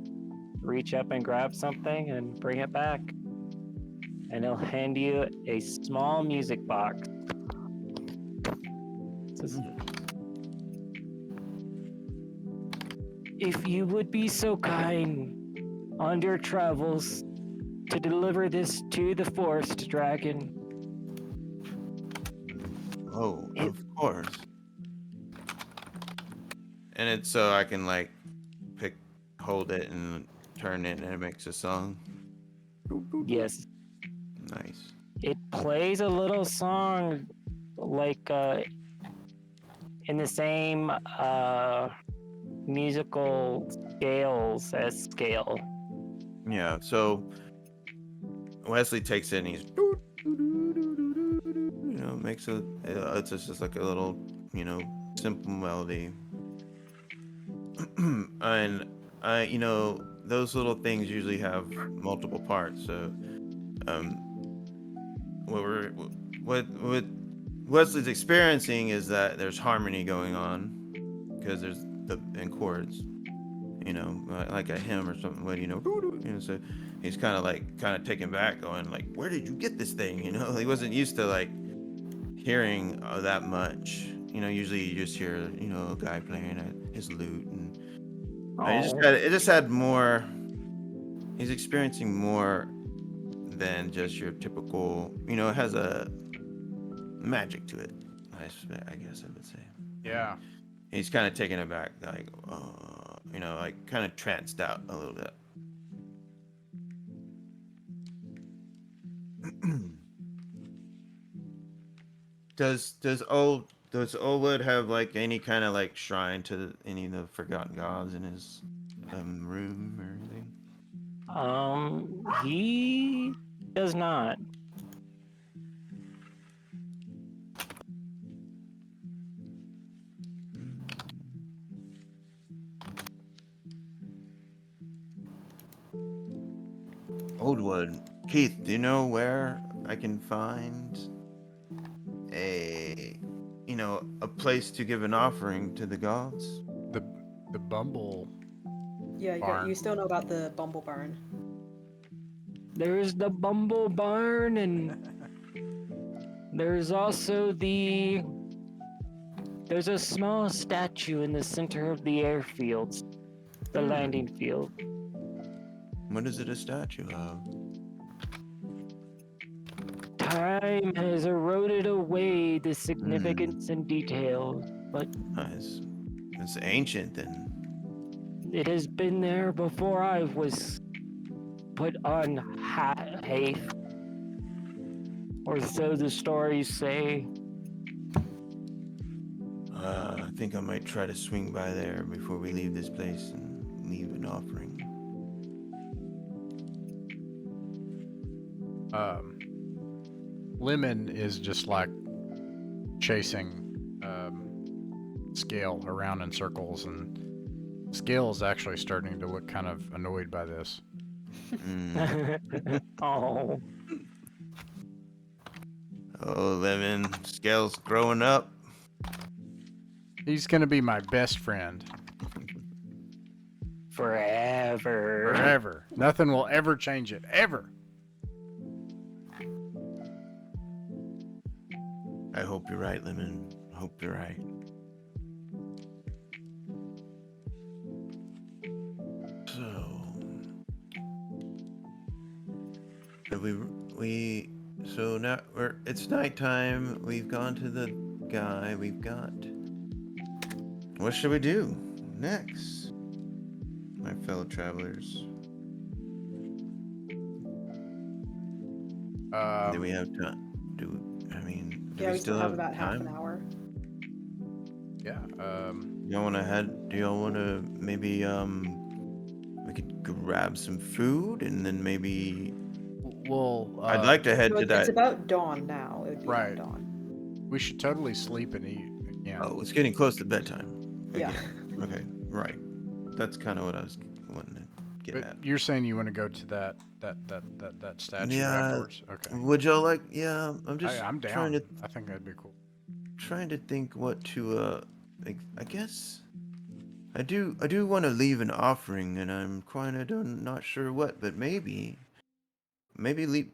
reach up and grab something and bring it back. And he'll hand you a small music box. It says, if you would be so kind on your travels to deliver this to the forest dragon. Oh, of course. And it's so I can like hold it and turn it and it makes a song. Yes. Nice. It plays a little song like in the same musical scales as scale. Yeah, so Wesley takes it and he's makes it's just like a little, simple melody. And those little things usually have multiple parts. So what Wesley's experiencing is that there's harmony going on because there's in chords, like a hymn or something. So he's kind of taken back, going like, "Where did you get this thing?" He wasn't used to like hearing that much. Usually you just hear a guy playing his lute, and it just had more. He's experiencing more than just your typical. It has a magic to it. I guess I would say. Yeah. He's kind of taken aback, like, like kind of tranced out a little bit. Does Olwood have like any kind of like shrine to any of the forgotten gods in his room or anything? He does not. Oldwood. Keith, do you know where I can find a place to give an offering to the gods? The Bumble. Yeah, Barn. you still know about the Bumble Barn. There's the Bumble Barn, and there's also there's a small statue in the center of the airfields, the landing field. What is it a statue of? Time has eroded away the significance and detail, but Nice. It's ancient then. it has been there before I was put on Haith. Or so the stories say. I think I might try to swing by there before we leave this place and leave an offering. Lemon is just like chasing Scale around in circles, and Scale is actually starting to look kind of annoyed by this. Oh. Oh, Lemon. Scale's growing up. He's gonna be my best friend. Forever. Forever. Nothing will ever change it. Ever. I hope you're right, Lemon. I hope you're right. So now it's nighttime. We've gone to the guy. What should we do next, my fellow travelers? Do we have time? Do We still have about half an hour. Yeah. Y'all want to head? Do y'all want to maybe we could grab some food and then maybe. Well, I'd like to head to that. It's about dawn now. It would be right. dawn. We should totally sleep and eat again. Oh, it's getting close to bedtime. Yeah. Okay, right. That's kind of what I was wanting to get But at. you're saying you want to go to that statue Yeah. afterwards? Okay. Would y'all like? Yeah. I'm just I'm trying down. to I think that'd be cool. think what to. I guess. I do want to leave an offering, and I'm kind of not sure what, but maybe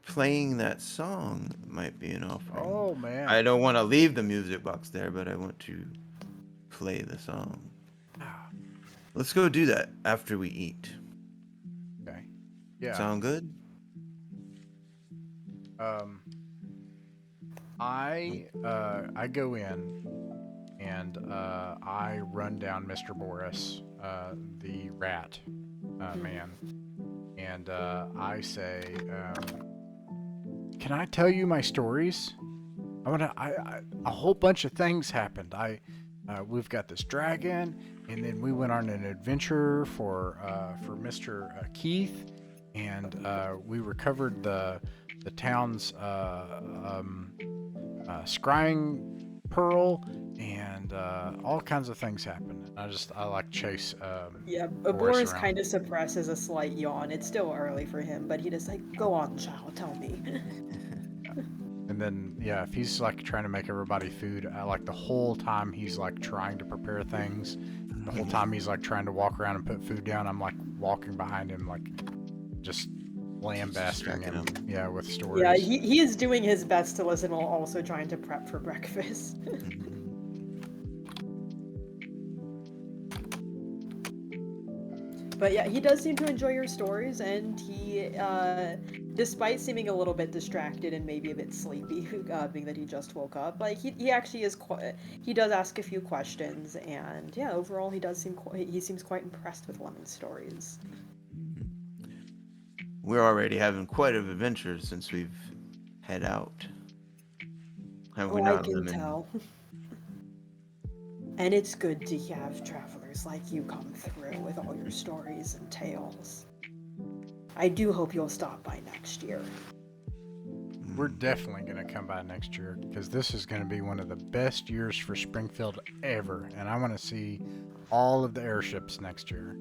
playing that song might be an offering. Oh man. I don't want to leave the music box there, but I want to play the song. Let's go do that after we eat. Okay. Yeah. Sound good? I go in and I run down Mr. Boris, the rat man, and I say, "Can I tell you my stories? A whole bunch of things happened. We've got this dragon, and then we went on an adventure for Mr. Keith, and we recovered the town's scrying pearl, and all kinds of things happened. I like chase Boris around. kind of suppresses a slight yawn. It's still early for him, but he just like, go on, child, tell me. And then, if he's like trying to make everybody food, the whole time he's like trying to prepare things, the whole time he's like trying to walk around and put food down, I'm like walking behind him, like just lambasting him, with stories. Yeah, he is doing his best to listen while also trying to prep for breakfast. But yeah, he does seem to enjoy your stories, and he, despite seeming a little bit distracted and maybe a bit sleepy, being that he just woke up, like he actually is he does ask a few questions, and yeah, overall he seems quite impressed with Lemon's stories. We're already having quite an adventure since we've head out. Have we not, I can Lemon? tell. And it's good to have travelers like you come through with all your stories and tales. I do hope you'll stop by next year. We're definitely going to come by next year, because this is going to be one of the best years for Springfield ever, and I want to see all of the airships next year.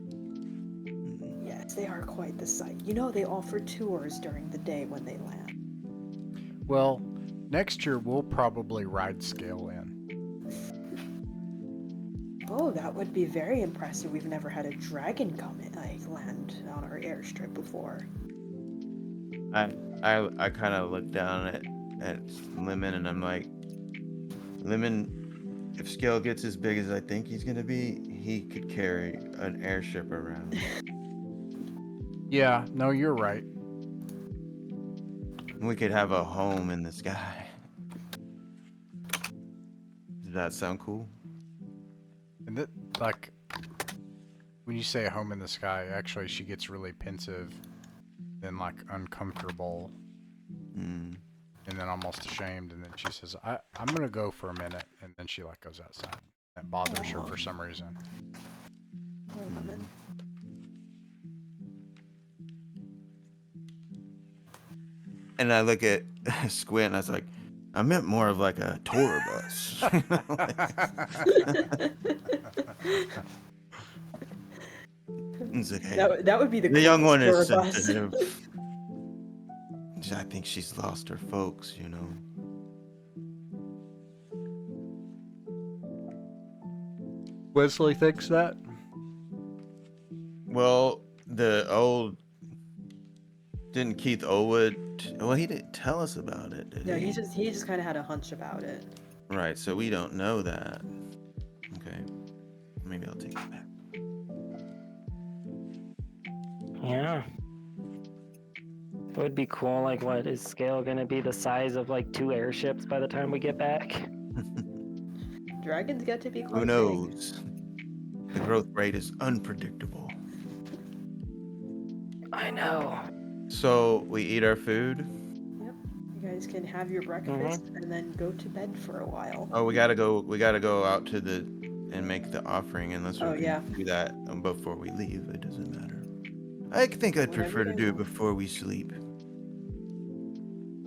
Yes, they are quite the sight. You know, they offer tours during the day when they land. Well, next year we'll probably ride scale in. Oh, that would be very impressive. We've never had a dragon come in, land on our airstrip before. I kind of look down at Lemon, and I'm like, Lemon, if Scale gets as big as I think he's gonna be, he could carry an airship around. Yeah, no, you're right. We could have a home in the sky. Does that sound cool? And that, like, when you say a home in the sky, actually she gets really pensive, then like uncomfortable, and then almost ashamed, and then she says, I'm gonna go for a minute, and then she like goes outside. That bothers her for some reason. And I look at Squint, and I was like, I meant more of like a tour bus. It's okay. That would be the young one is tour bus. sensitive. I think she's lost her folks, you know. Wesley thinks that? Well, didn't Keith Owood, well, he didn't tell us about it, did No, he? he just kind of had a hunch about it. Right, so we don't know that. Okay. Maybe I'll take it back. Yeah. It would be cool. Like, what is Scale gonna be the size of like 2 airships by the time we get back? Dragons get to be quite Who knows? The growth rate is unpredictable. I know. So we eat our food. Yep. You guys can have your breakfast and then go to bed for a while. Oh, we gotta go out to and make the offering, unless we can do that before we leave. It doesn't matter. I think I'd prefer to do it before we sleep.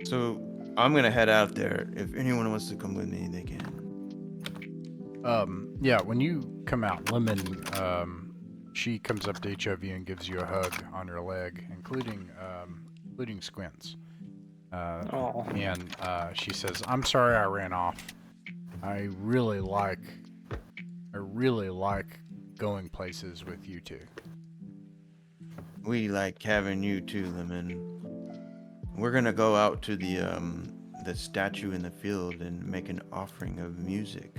So I'm gonna head out there. If anyone wants to come with me, they can. Yeah, when you come out, Lemon she comes up to each of you and gives you a hug on your leg, including Squints. Oh. And she says, "I'm sorry I ran off. I really like going places with you two." We like having you too, Lemon. We're gonna go out to the statue in the field and make an offering of music.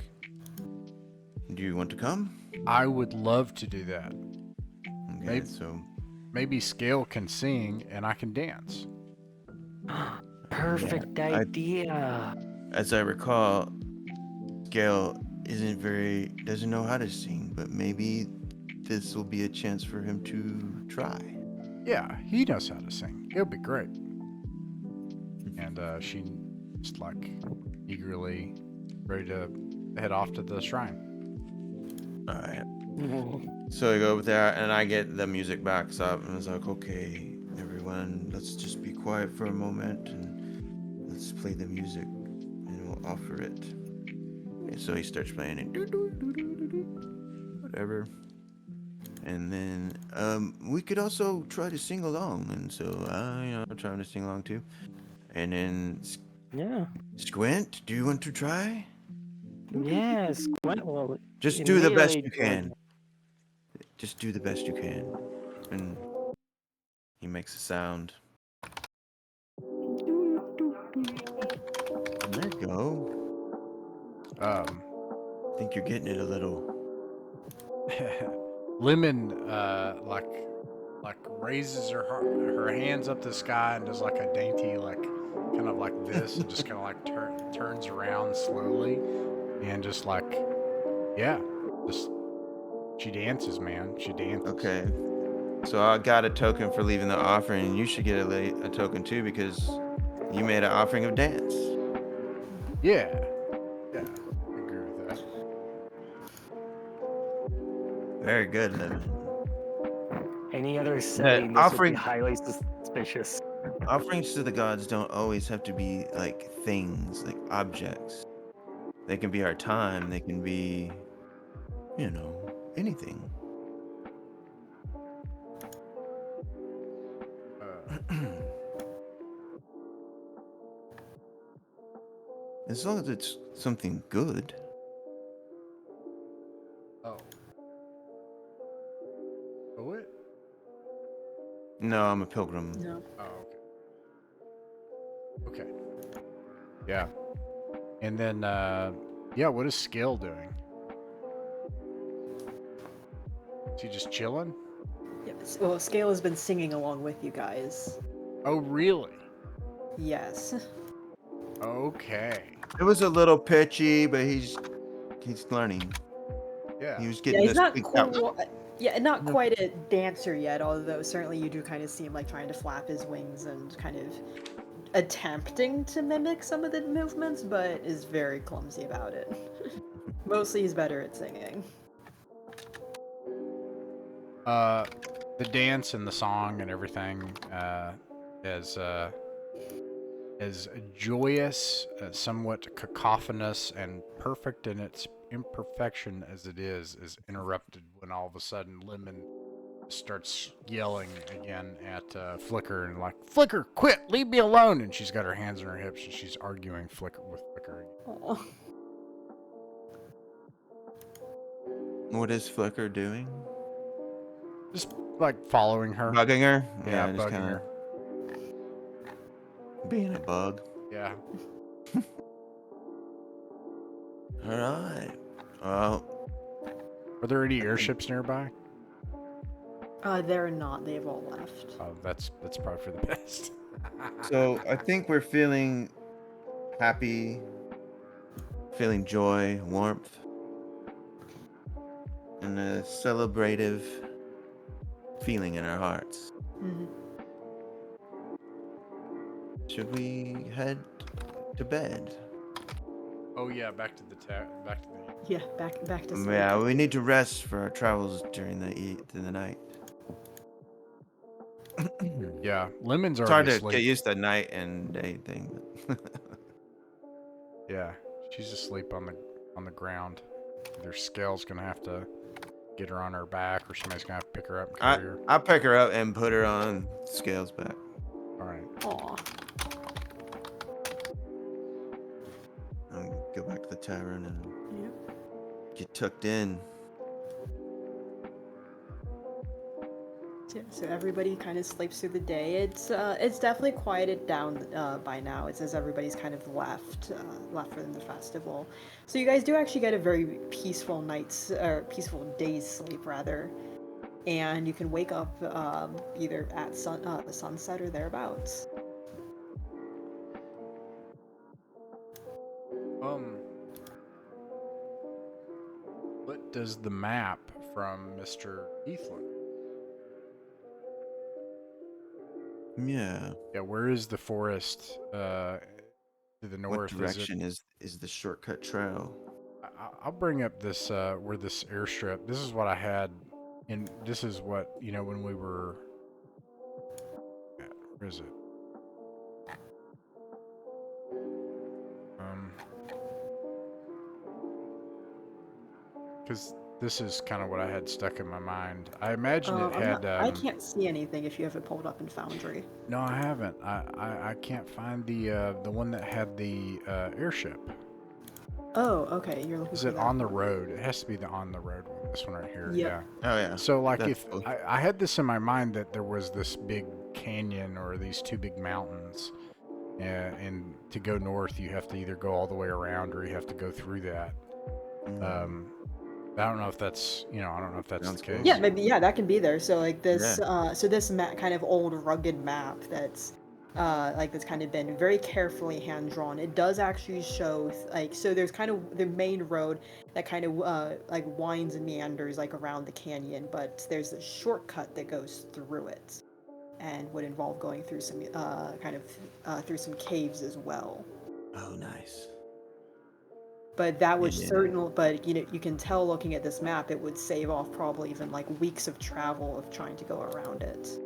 Do you want to come? I would love to do that. Okay, Maybe- so Maybe Scale can sing and I can dance. Perfect idea. as I recall, Gale doesn't know how to sing, but maybe this will be a chance for him to try. Yeah, he knows how to sing. It'll be great. And she just like eagerly ready to head off to the shrine. All right. So I go over there and I get the music backs up and it's like, okay, everyone, let's just be quiet for a moment and let's play the music and we'll offer it. And so he starts playing it, whatever. And then we could also try to sing along. And so I'm trying to sing along too. And then Yeah. Squint, do you want to try? Yeah, Squint will Just do the best immediately you can. Just do the best you can. And he makes a sound. And there you go. I think you're getting it a little. Lemon like raises her hands up to the sky and does like a dainty like kind of like this and just kind of like turns around slowly and just like just she dances, man. She dances. Okay. So I got a token for leaving the offering, and you should get a token too because you made an offering of dance. Yeah. Yeah. I agree with that. Very good, Lemon. Any other setting, this would be highly suspicious. Offerings to the gods don't always have to be like things, like objects. They can be our time. They can be, anything. As long as it's something good. Oh. What? No, I'm a pilgrim. No. Oh, okay. Okay. Yeah. And then, what is Scale doing? Is he just chilling? Yes. Well, Scale has been singing along with you guys. Oh, really? Yes. Okay. It was a little pitchy, but he's learning. Yeah. He was Yeah, getting he's this not tweaked out. not quite a dancer yet, although certainly you do kind of see him like trying to flap his wings and kind of attempting to mimic some of the movements, but is very clumsy about it. Mostly he's better at singing. The dance and the song and everything, as joyous, somewhat cacophonous, and perfect in its imperfection as it is interrupted when all of a sudden Lemon starts yelling again at Flicker and like, "Flicker, quit! Leave me alone!" And she's got her hands on her hips and she's arguing with Flicker. Oh. What is Flicker doing? Just like following her. Bugging her? Yeah, just bugging kinda her. being a bug. Yeah. All right. Well, Are there any airships nearby? They're not. They've all left. Oh, that's probably for the best. so I think we're feeling happy, feeling joy, warmth, and a celebrative feeling in our hearts. Mm-hmm. Should we head to bed? Oh yeah, back to the Yeah, back to sleep. Yeah, we need to rest for our travels during the night. Yeah, Lemon's It's already hard to asleep. get used to night and day thing. Yeah, she's asleep on the ground. Their Scale's gonna have to get her on her back, or somebody's gonna have to pick her up and carry her? I'll pick her up and put her on Scales back. All right. Aw. I'll go back to the tavern and Yep. get tucked in. Yeah, so everybody kind of sleeps through the day. It's definitely quieted down by now. It's as everybody's kind of left for the festival. So you guys do actually get a very peaceful night's or peaceful day's sleep rather, and you can wake up either at sunset or thereabouts. What does the map from Mr. Heathland? Yeah. Yeah, where is the forest to the north? What direction is the shortcut trail? I'll bring up this where this airstrip. This is what I had, and this is what when we were. Where is it? Because this is kind of what I had stuck in my mind. I imagine it had. I can't see anything if you have it pulled up in Foundry. No, I haven't. I can't find the one that had the airship. Oh, okay. You're looking. Is for it that on the one. road? It has to be the on the road one. This one right here. Yep. Yeah. Oh yeah. So like That's if cool. I had this in my mind that there was this big canyon or these two big mountains, and to go north you have to either go all the way around or you have to go through that. I don't know if that's I don't know if that's Sounds the cool. case. Yeah, maybe that can be there. So like this, Yeah. so this kind of old rugged map that's that's kind of been very carefully hand drawn. It does actually show so there's kind of the main road that kind of like winds and meanders like around the canyon, but there's a shortcut that goes through it, and would involve going through some through some caves as well. Oh, nice. But that would Yeah. certainly, but you can tell looking at this map, it would save off probably even like weeks of travel of trying to go around it.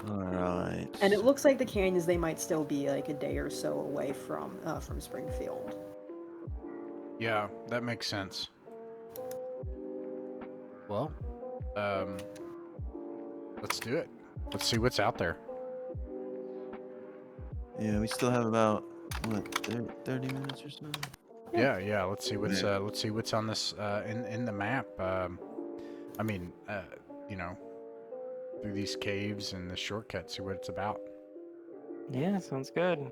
All right. And it looks like the canyons, they might still be like a day or so away from Springfield. Yeah, that makes sense. Well, let's do it. Let's see what's out there. Yeah, we still have about 30 minutes or so. Yeah. Let's see what's on this in the map. I mean, through these caves and the shortcut, see what it's about. Yeah, sounds good.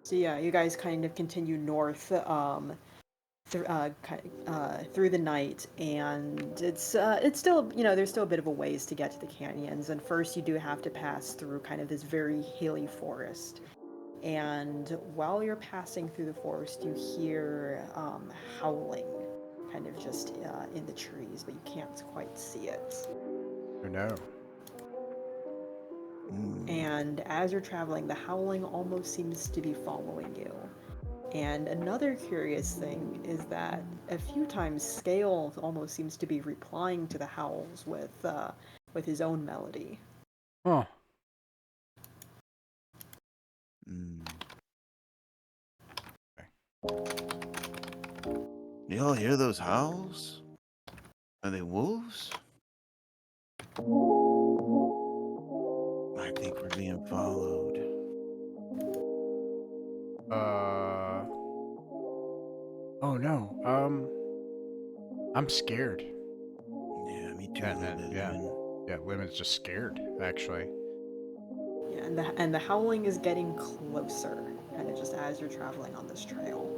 So yeah, you guys kind of continue north through the night, and it's still there's still a bit of a ways to get to the canyons, and first you do have to pass through kind of this very hilly forest. And while you're passing through the forest, you hear howling kind of just in the trees, but you can't quite see it. Oh no. And as you're traveling, the howling almost seems to be following you. And another curious thing is that a few times Scale almost seems to be replying to the howls with his own melody. Huh. Y'all hear those howls? Are they wolves? I think we're being followed. Oh no. I'm scared. Yeah, me too. Yeah, a little bit, yeah. man. Yeah, Lemon's just scared, actually. Yeah, and the howling is getting closer, kind of just as you're traveling on this trail.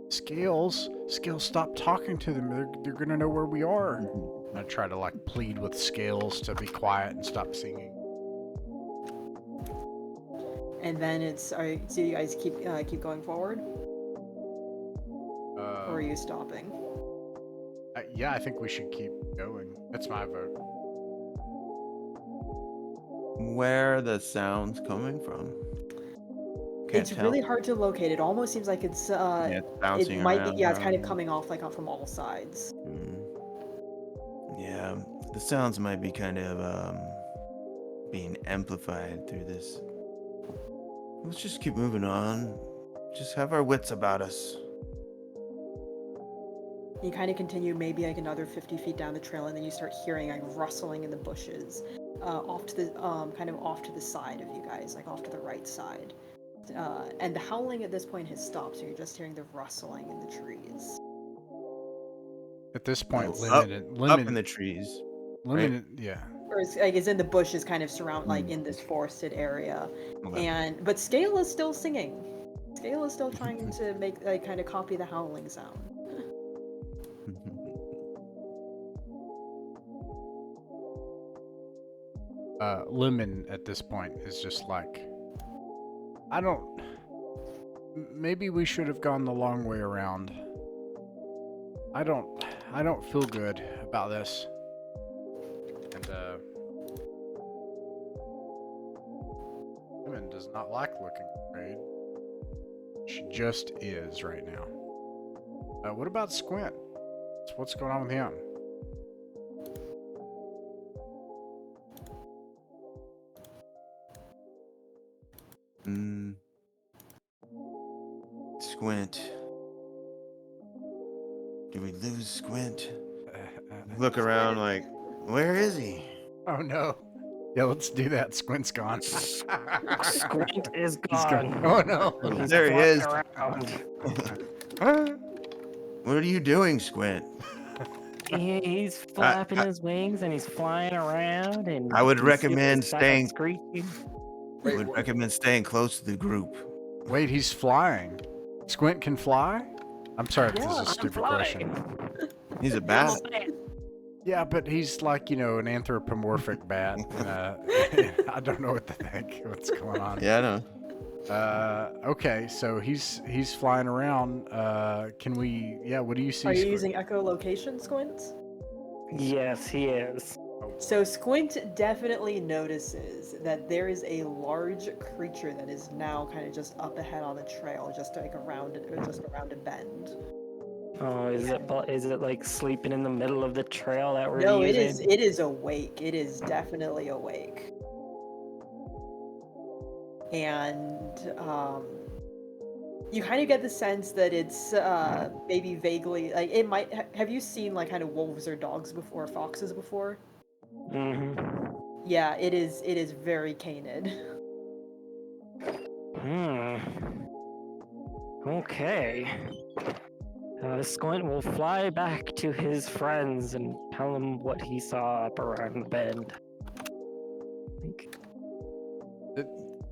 Scales, stop talking to them. They're gonna know where we are. I try to like plead with Scales to be quiet and stop singing. And then so you guys keep going forward, or are you stopping? Yeah, I think we should keep going. That's my vote. Where are the sounds coming from? Can't It's tell. really hard to locate. It almost seems like it's It's bouncing it might around. be, yeah, it's kind of coming off like from all sides. Yeah, the sounds might be kind of being amplified through this Let's just keep moving on. Just have our wits about us. You kind of continue maybe like another 50 feet down the trail, and then you start hearing like rustling in the bushes, off to the kind of off to the side of you guys, like off to the right side. And the howling at this point has stopped, so you're just hearing the rustling in the trees. At this point, Up Lemon, in the trees. yeah. Or it's in the bushes, kind of surround like in this forested area. Okay. But Scale is still singing. Scale is still trying to make like kind of copy the howling sound. Lemon at this point is just like, maybe we should have gone the long way around. I don't feel good about this. And Lemon does not like looking afraid. She just is right now. What about Squint? What's going on with him? Squint. Do we lose Squint? Look around like, where is he? Oh no. Yeah, let's do that. Squint's gone. Squint is He's gone. Oh no. He's There he is. floating What are you doing, Squint? around. He's flapping his wings and he's flying around, and I would you can see his recommend stomach staying- screeching. I would recommend staying close to the group. Wait, he's flying. Squint can fly? I'm sorry if this is a I'm stupid flying. question. He's a bat. Yeah, but he's like, an anthropomorphic bat. I don't know what to think. What's going on? Yeah, I know. Okay, so he's flying around. Can we? Yeah, what do you see? Are you Squint? using echolocation, Squint? Yes, he is. So Squint definitely notices that there is a large creature that is now kind of just up ahead on the trail, just like around a bend. Oh, is it like sleeping in the middle of the trail that we're No, using? it is awake. It is definitely awake. And you kind of get the sense that it's maybe vaguely like it might. Have you seen like kind of wolves or dogs before, foxes before? Mm-hmm. Yeah, it is very canid. Okay. Squint will fly back to his friends and tell them what he saw up around the bend.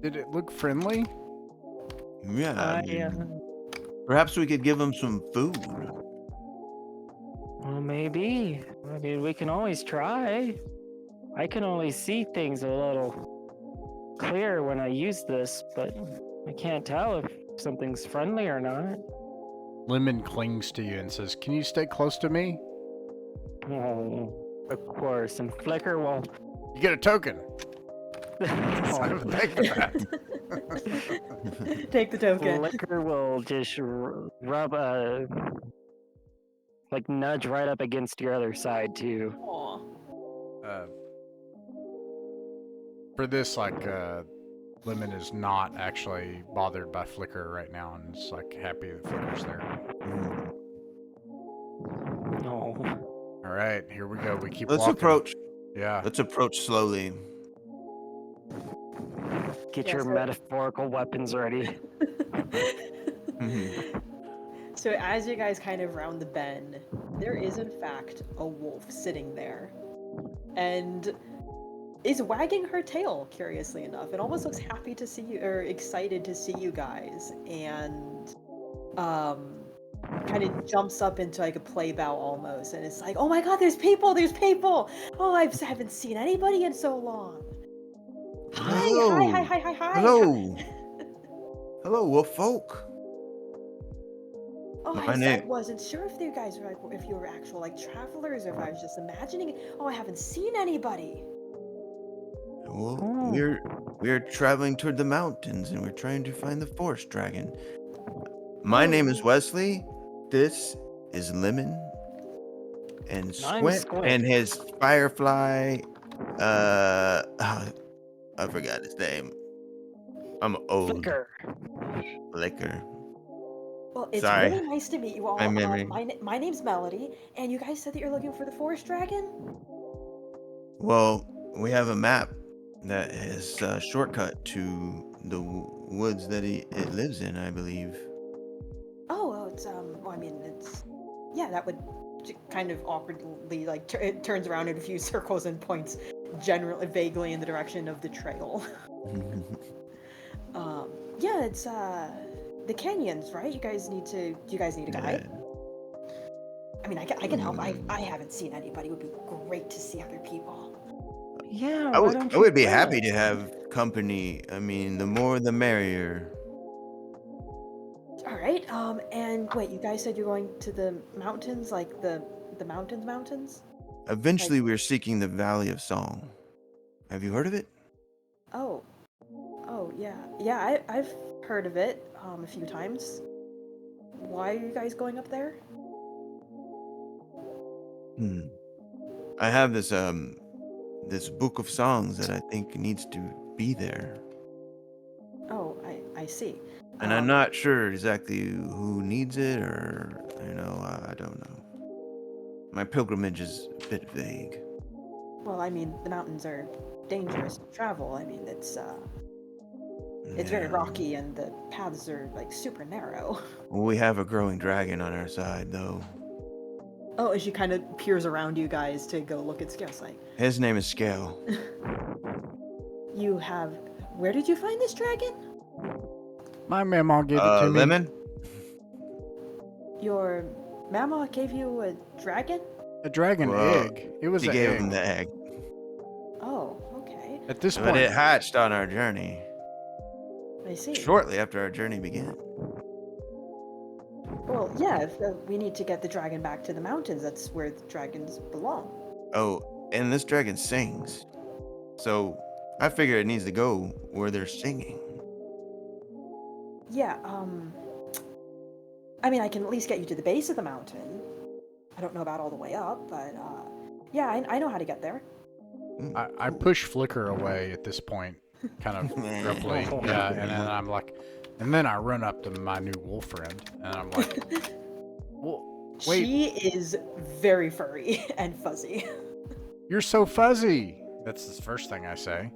Did it look friendly? Yeah. Perhaps we could give him some food. Well, maybe. I mean, we can always try. I can only see things a little clear when I use this, but I can't tell if something's friendly or not. Lemon clings to you and says, "Can you stay close to me? Oh, of course. And Flicker will. You get a token." Oh, Thank you for that. Take the token. Flicker will just rub nudge right up against your other side too. Aw. For this, Lemon is not actually bothered by Flicker right now, and is happy that Flicker's there. No. All right, here we go. We keep Let's walking. approach. Yeah. Let's approach slowly. Get Yeah, your so- metaphorical weapons ready. So as you guys kind of round the bend, there is in fact a wolf sitting there, and is wagging her tail, curiously enough. It almost looks happy to see you, or excited to see you guys, and kind of jumps up into like a play bow almost, and it's like, oh my god, there's people! Oh, I haven't seen anybody in so long. Hi. Hello. Hello, wolf folk. Oh, My I name- wasn't sure if you guys were if you were actual travelers, or if I was just imagining. Oh, I haven't seen anybody. Well, Oh. we're traveling toward the mountains, and we're trying to find the forest dragon. My name is Wesley. This is Lemon, and I'm Squint, Squint. and his firefly. I forgot his name. I'm old. Flicker. Flicker. Well, it's Sorry. really nice to meet you all. My memory. My name's Melody, and you guys said that you're looking for the forest dragon? Well, we have a map that is a shortcut to the woods that it lives in, I believe. Oh, it's well, I mean, it's yeah, that would kind of awkwardly like it turns around in a few circles and points generally vaguely in the direction of the trail. Yeah, it's the canyons, right? Do you guys need a guide? I mean, I can help. I haven't seen anybody. It would be great to see other people. Yeah, I why don't I you would be join happy us? to have company. I mean, the more the merrier. All right. And wait, you guys said you're going to the mountains, like the mountains? Eventually, we're seeking the Valley of Song. Have you heard of it? Oh, yeah, I've heard of it a few times. Why are you guys going up there? I have this this book of songs that I think needs to be there, Oh, I see. and I'm not sure exactly who needs it, or I don't know. My pilgrimage is a bit vague. Well, I mean, the mountains are dangerous to travel. I mean, it's very Yeah. rocky and the paths are like super narrow. Well, we have a growing dragon on our side, though. Oh, as she kind of peers around you guys to go look at Scale's like, His name is Scale. you have. Where did you find this dragon? My mama gave it to me. Lemon? Your mama gave you a dragon? A dragon Well, egg. It was She an gave egg. him the egg. Oh, okay. At this But point, it hatched on our journey. I see. Shortly after our journey began. Well, yeah, if, we need to get the dragon back to the mountains. That's where the dragons belong. Oh, and this dragon sings. So I figure it needs to go where they're singing. Yeah, I mean, I can at least get you to the base of the mountain. I don't know about all the way up, but, yeah, I know how to get there. I push Flicker away at this point, kind of abruptly. Yeah, and then I'm like, and then I run up to my new wolf friend, and I'm like, well, wait, She is very furry and fuzzy. you're so fuzzy. That's the first thing I say.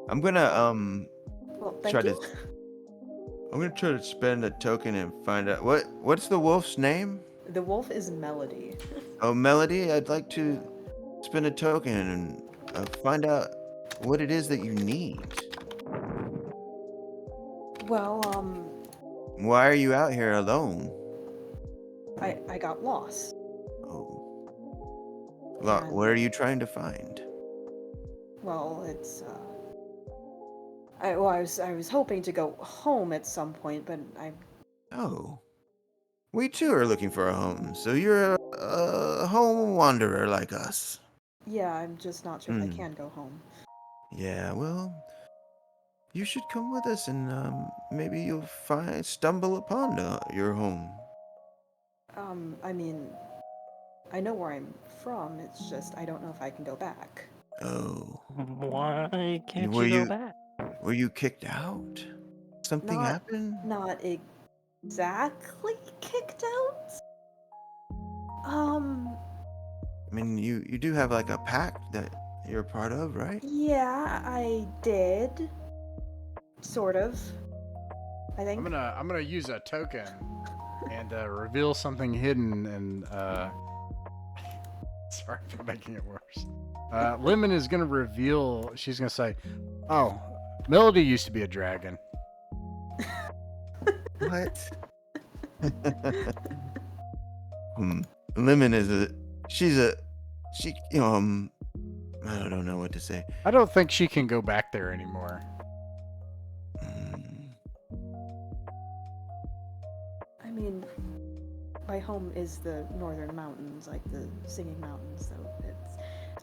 I'm gonna Well, thank try you. to I'm gonna try to spend a token and find out what's the wolf's name? The wolf is Melody. Oh, Melody. I'd like to spend a token and find out what it is that you need. Well, Why are you out here alone? I got lost. Oh. Well, what are you trying to find? Well, it's I was hoping to go home at some point, but Oh. We too are looking for a home, so you're a home wanderer like us. yeah, I'm just not sure if I can go home. Yeah, well, you should come with us and maybe you'll stumble upon your home. I mean, I know where I'm from. It's just I don't know if I can go back. Oh. Why can't Were you go you- back? Were you kicked out? Something happened? Not exactly kicked out. I mean, you do have like a pact that you're a part of, right? Yeah, I did. Sort of. I think. I'm gonna use a token and reveal something hidden and sorry for making it worse. Lemon is gonna reveal. She's gonna say, "Oh, Melody used to be a dragon." What? Lemon is she I don't know what to say. I don't think she can go back there anymore. I mean, my home is the northern mountains, like the singing mountains. So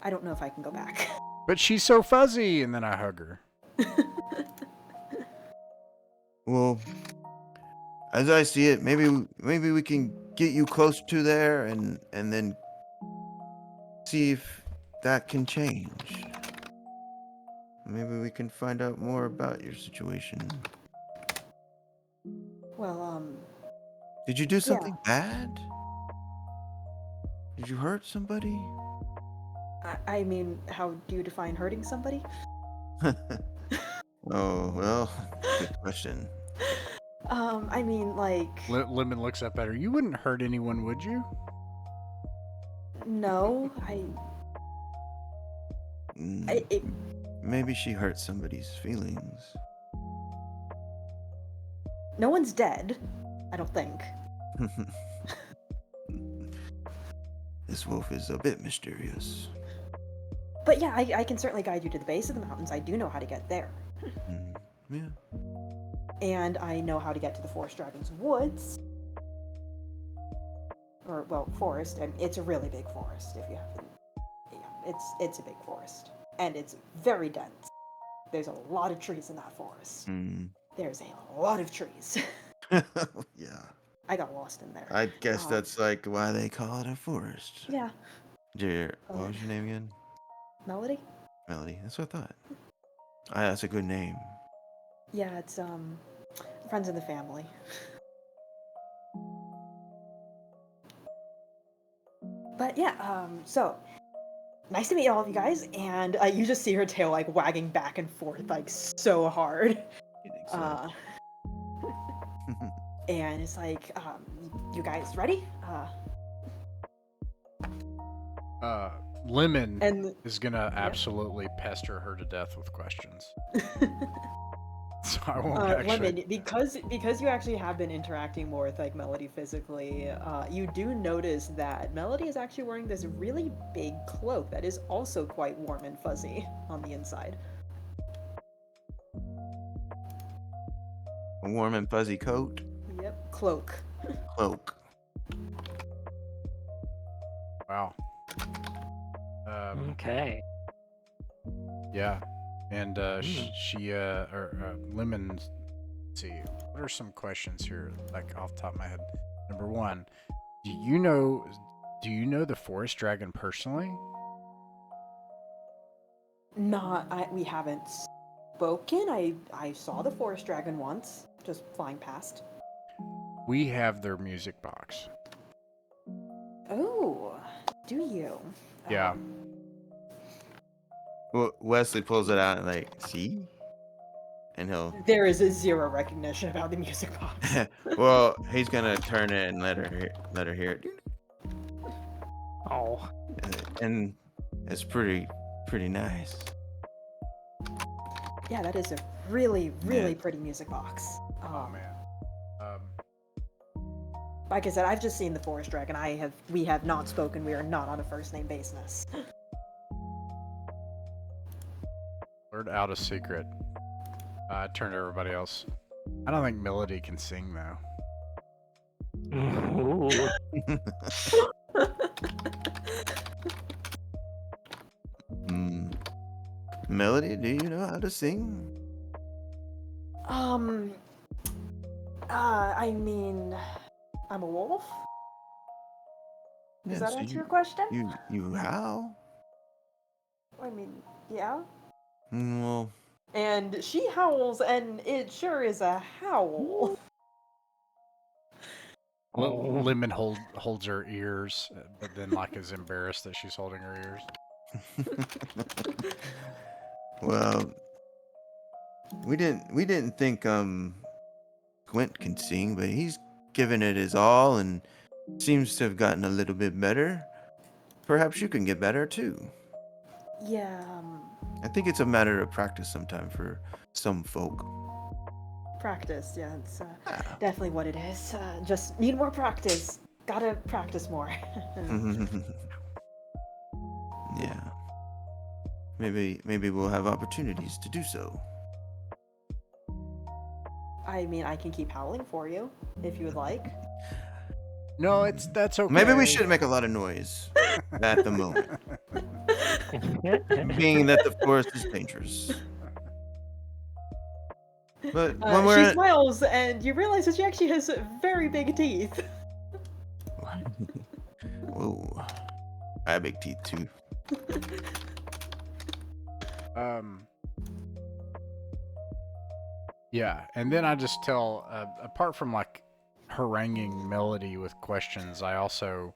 I don't know if I can go back. But she's so fuzzy, and then I hug her. Well, as I see it, maybe we can get you close to there and then see if that can change. maybe we can find out more about your situation. Well, Did you do yeah. something bad? Did you hurt somebody? I mean, how do you define hurting somebody? Oh, well, good question. I mean, like, Lemon looks up at her. You wouldn't hurt anyone, would you? no, Mm, it, Maybe she hurt somebody's feelings. no one's dead, I don't think. This wolf is a bit mysterious. But yeah, I can certainly guide you to the base of the mountains. I do know how to get there. Yeah. And I know how to get to the Forest Dragon's woods. Or, well, forest. And it's a really big forest, if you haven't... Yeah, it's a big forest. And it's very dense. There's a lot of trees in that forest. There's a lot of trees. Yeah. I got lost in there. I guess that's like why they call it a forest. Yeah. What was your name again? Melody? Melody. That's what I thought. That's a good name. Yeah, it's, friends of the family. But yeah, so nice to meet all of you guys, and you just see her tail like wagging back and forth like so hard. And it's like, you guys ready? Lemon And is gonna absolutely pester her to death with questions. So I won't actually. Lemon, because you actually have been interacting more with like Melody physically, you do notice that Melody is actually wearing this really big cloak that is also quite warm and fuzzy on the inside. A warm and fuzzy coat. Yep, cloak. Cloak. Wow. Okay. Yeah, and Lemon. Let's see, what are some questions here, like off the top of my head? Number one, do you know the forest dragon personally? We haven't spoken. I saw the forest dragon once, just flying past. We have their music box. Oh, do you? Yeah. Well, Wesley pulls it out and like, see? And he'll... There is a zero recognition about the music box. Well, he's gonna turn it and let her hear it. Oh. And it's pretty nice. Yeah, that is a really pretty music box. Oh man. Like I said, I've just seen the forest dragon. We have not spoken. We are not on a first name basis. Blurt out a secret. Turn to everybody else. I don't think Melody can sing though. Ooh. Melody, do you know how to sing? I mean, I'm a wolf. Does that answer your question? You how? I mean, yeah. Well... And she howls, and it sure is a howl. Lemon holds her ears, but then like is embarrassed that she's holding her ears. Well, we didn't think Gwent can sing, but he's given it his all and seems to have gotten a little bit better. Perhaps you can get better too. Yeah, I think it's a matter of practice sometime for some folk. practice, yeah, it's definitely what it is. Just need more practice. Gotta practice more. Yeah. Maybe we'll have opportunities to do so. I mean, I can keep howling for you, if you would like. No, that's okay. Maybe we shouldn't make a lot of noise at the moment. Being that the forest is dangerous. But when she smiles, and you realize that she actually has very big teeth. Whoa. I have big teeth too. Yeah, and then I just tell, apart from like haranguing Melody with questions, I also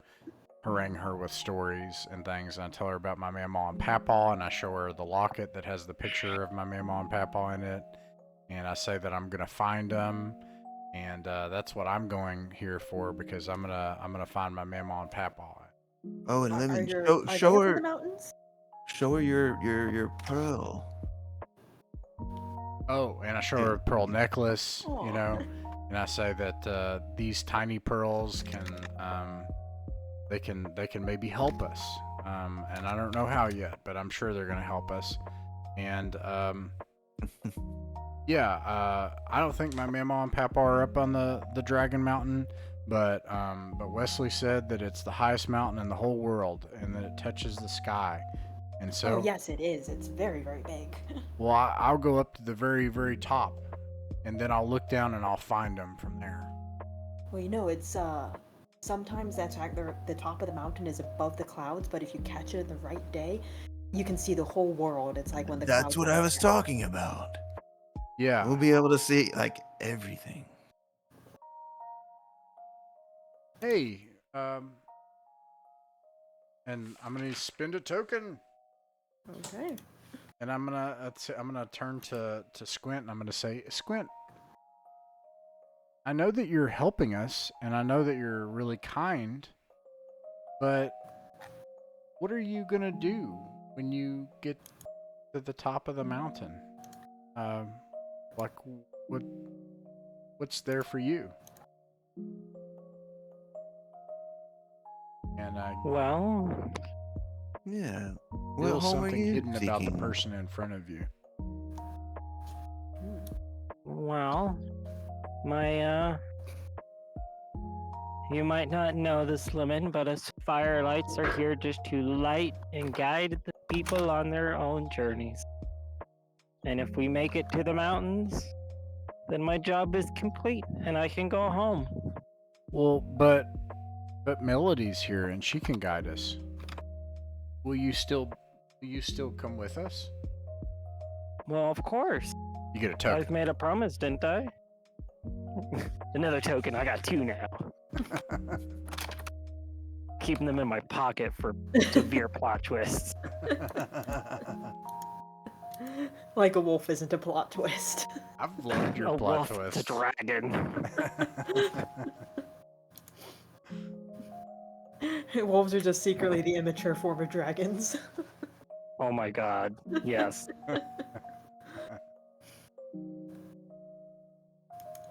harangue her with stories and things. And I tell her about my mamaw and papaw, and I show her the locket that has the picture of my mamaw and papaw in it. And I say that I'm gonna find them, and that's what I'm going here for because I'm gonna find my mamaw and papaw. Oh, and Are Lemon, they show up in the her mountains? your pearl. Oh, and I show her a pearl necklace, you Aw. know, and I say that these tiny pearls can they can maybe help us. And I don't know how yet, but I'm sure they're gonna help us. And yeah, I don't think my mamaw and papa are up on the Dragon Mountain, but Wesley said that it's the highest mountain in the whole world and that it touches the sky. And so, Oh yes, it is. It's very, very big. well, I'll go up to the very, very top, and then I'll look down and I'll find them from there. Well, you know, it's sometimes that's the top of the mountain is above the clouds, but if you catch it in the right day, you can see the whole world. It's like when the That's clouds what are I up was there. talking about. Yeah. We'll be able to see like everything. Hey, and I'm gonna spend a token, Okay. and I'm gonna turn to Squint, and I'm gonna say, Squint, I know that you're helping us, and I know that you're really kind, but what are you gonna do when you get to the top of the mountain? Like what's there for you? And Well, Yeah. What feel home are something you hidden about the seeking? person in front of you. well, my you might not know this, Lemon, but us firelights are here just to light and guide the people on their own journeys. And if we make it to the mountains, then my job is complete and I can go home. Well, but Melody's here and she can guide us. Will you still come with us? Well, of course. You get a I've token. made a promise, didn't I? Another token. I got 2 now. Keeping them in my pocket for severe plot twists. Like a wolf isn't a plot twist. I've loved your A plot wolf, twist. the dragon. Wolves are just secretly the immature form of dragons. Oh my god. Yes.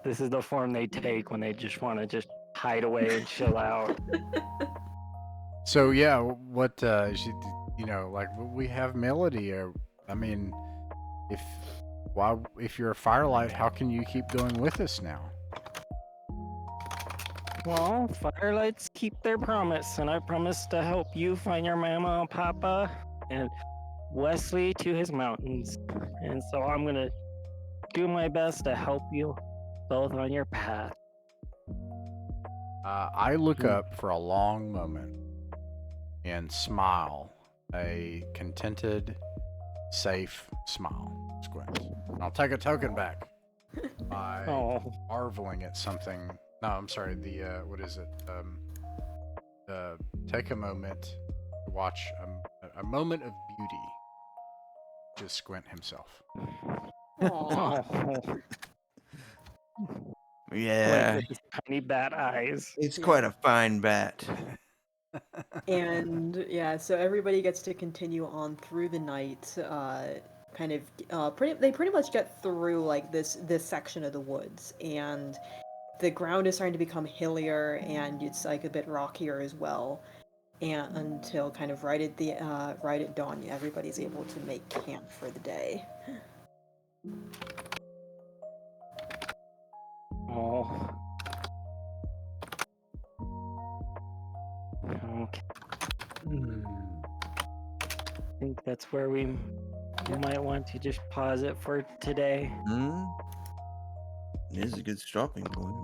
This is the form they take when they just want to just hide away and chill out. So yeah, what you know, like we have Melody. I mean, if you're a firelight, how can you keep going with us now? Well, firelights keep their promise, and I promise to help you find your mama and papa and Wesley to his mountains. And so I'm gonna do my best to help you both on your path. I look up for a long moment and smile, a contented, safe smile. Squint. I'll take a token back by Oh, marveling at something. No, I'm sorry. The what is it? Take a moment to watch a moment of beauty. Just Squint himself. Aw. Yeah. with his tiny bat eyes. It's Yeah. quite a fine bat. And yeah, so everybody gets to continue on through the night. They pretty much get through like this section of the woods, and the ground is starting to become hillier, and it's like a bit rockier as well. And until kind of right at dawn, everybody's able to make camp for the day. Oh. Okay. I think that's where we might want to just pause it for today. It is a good stopping point.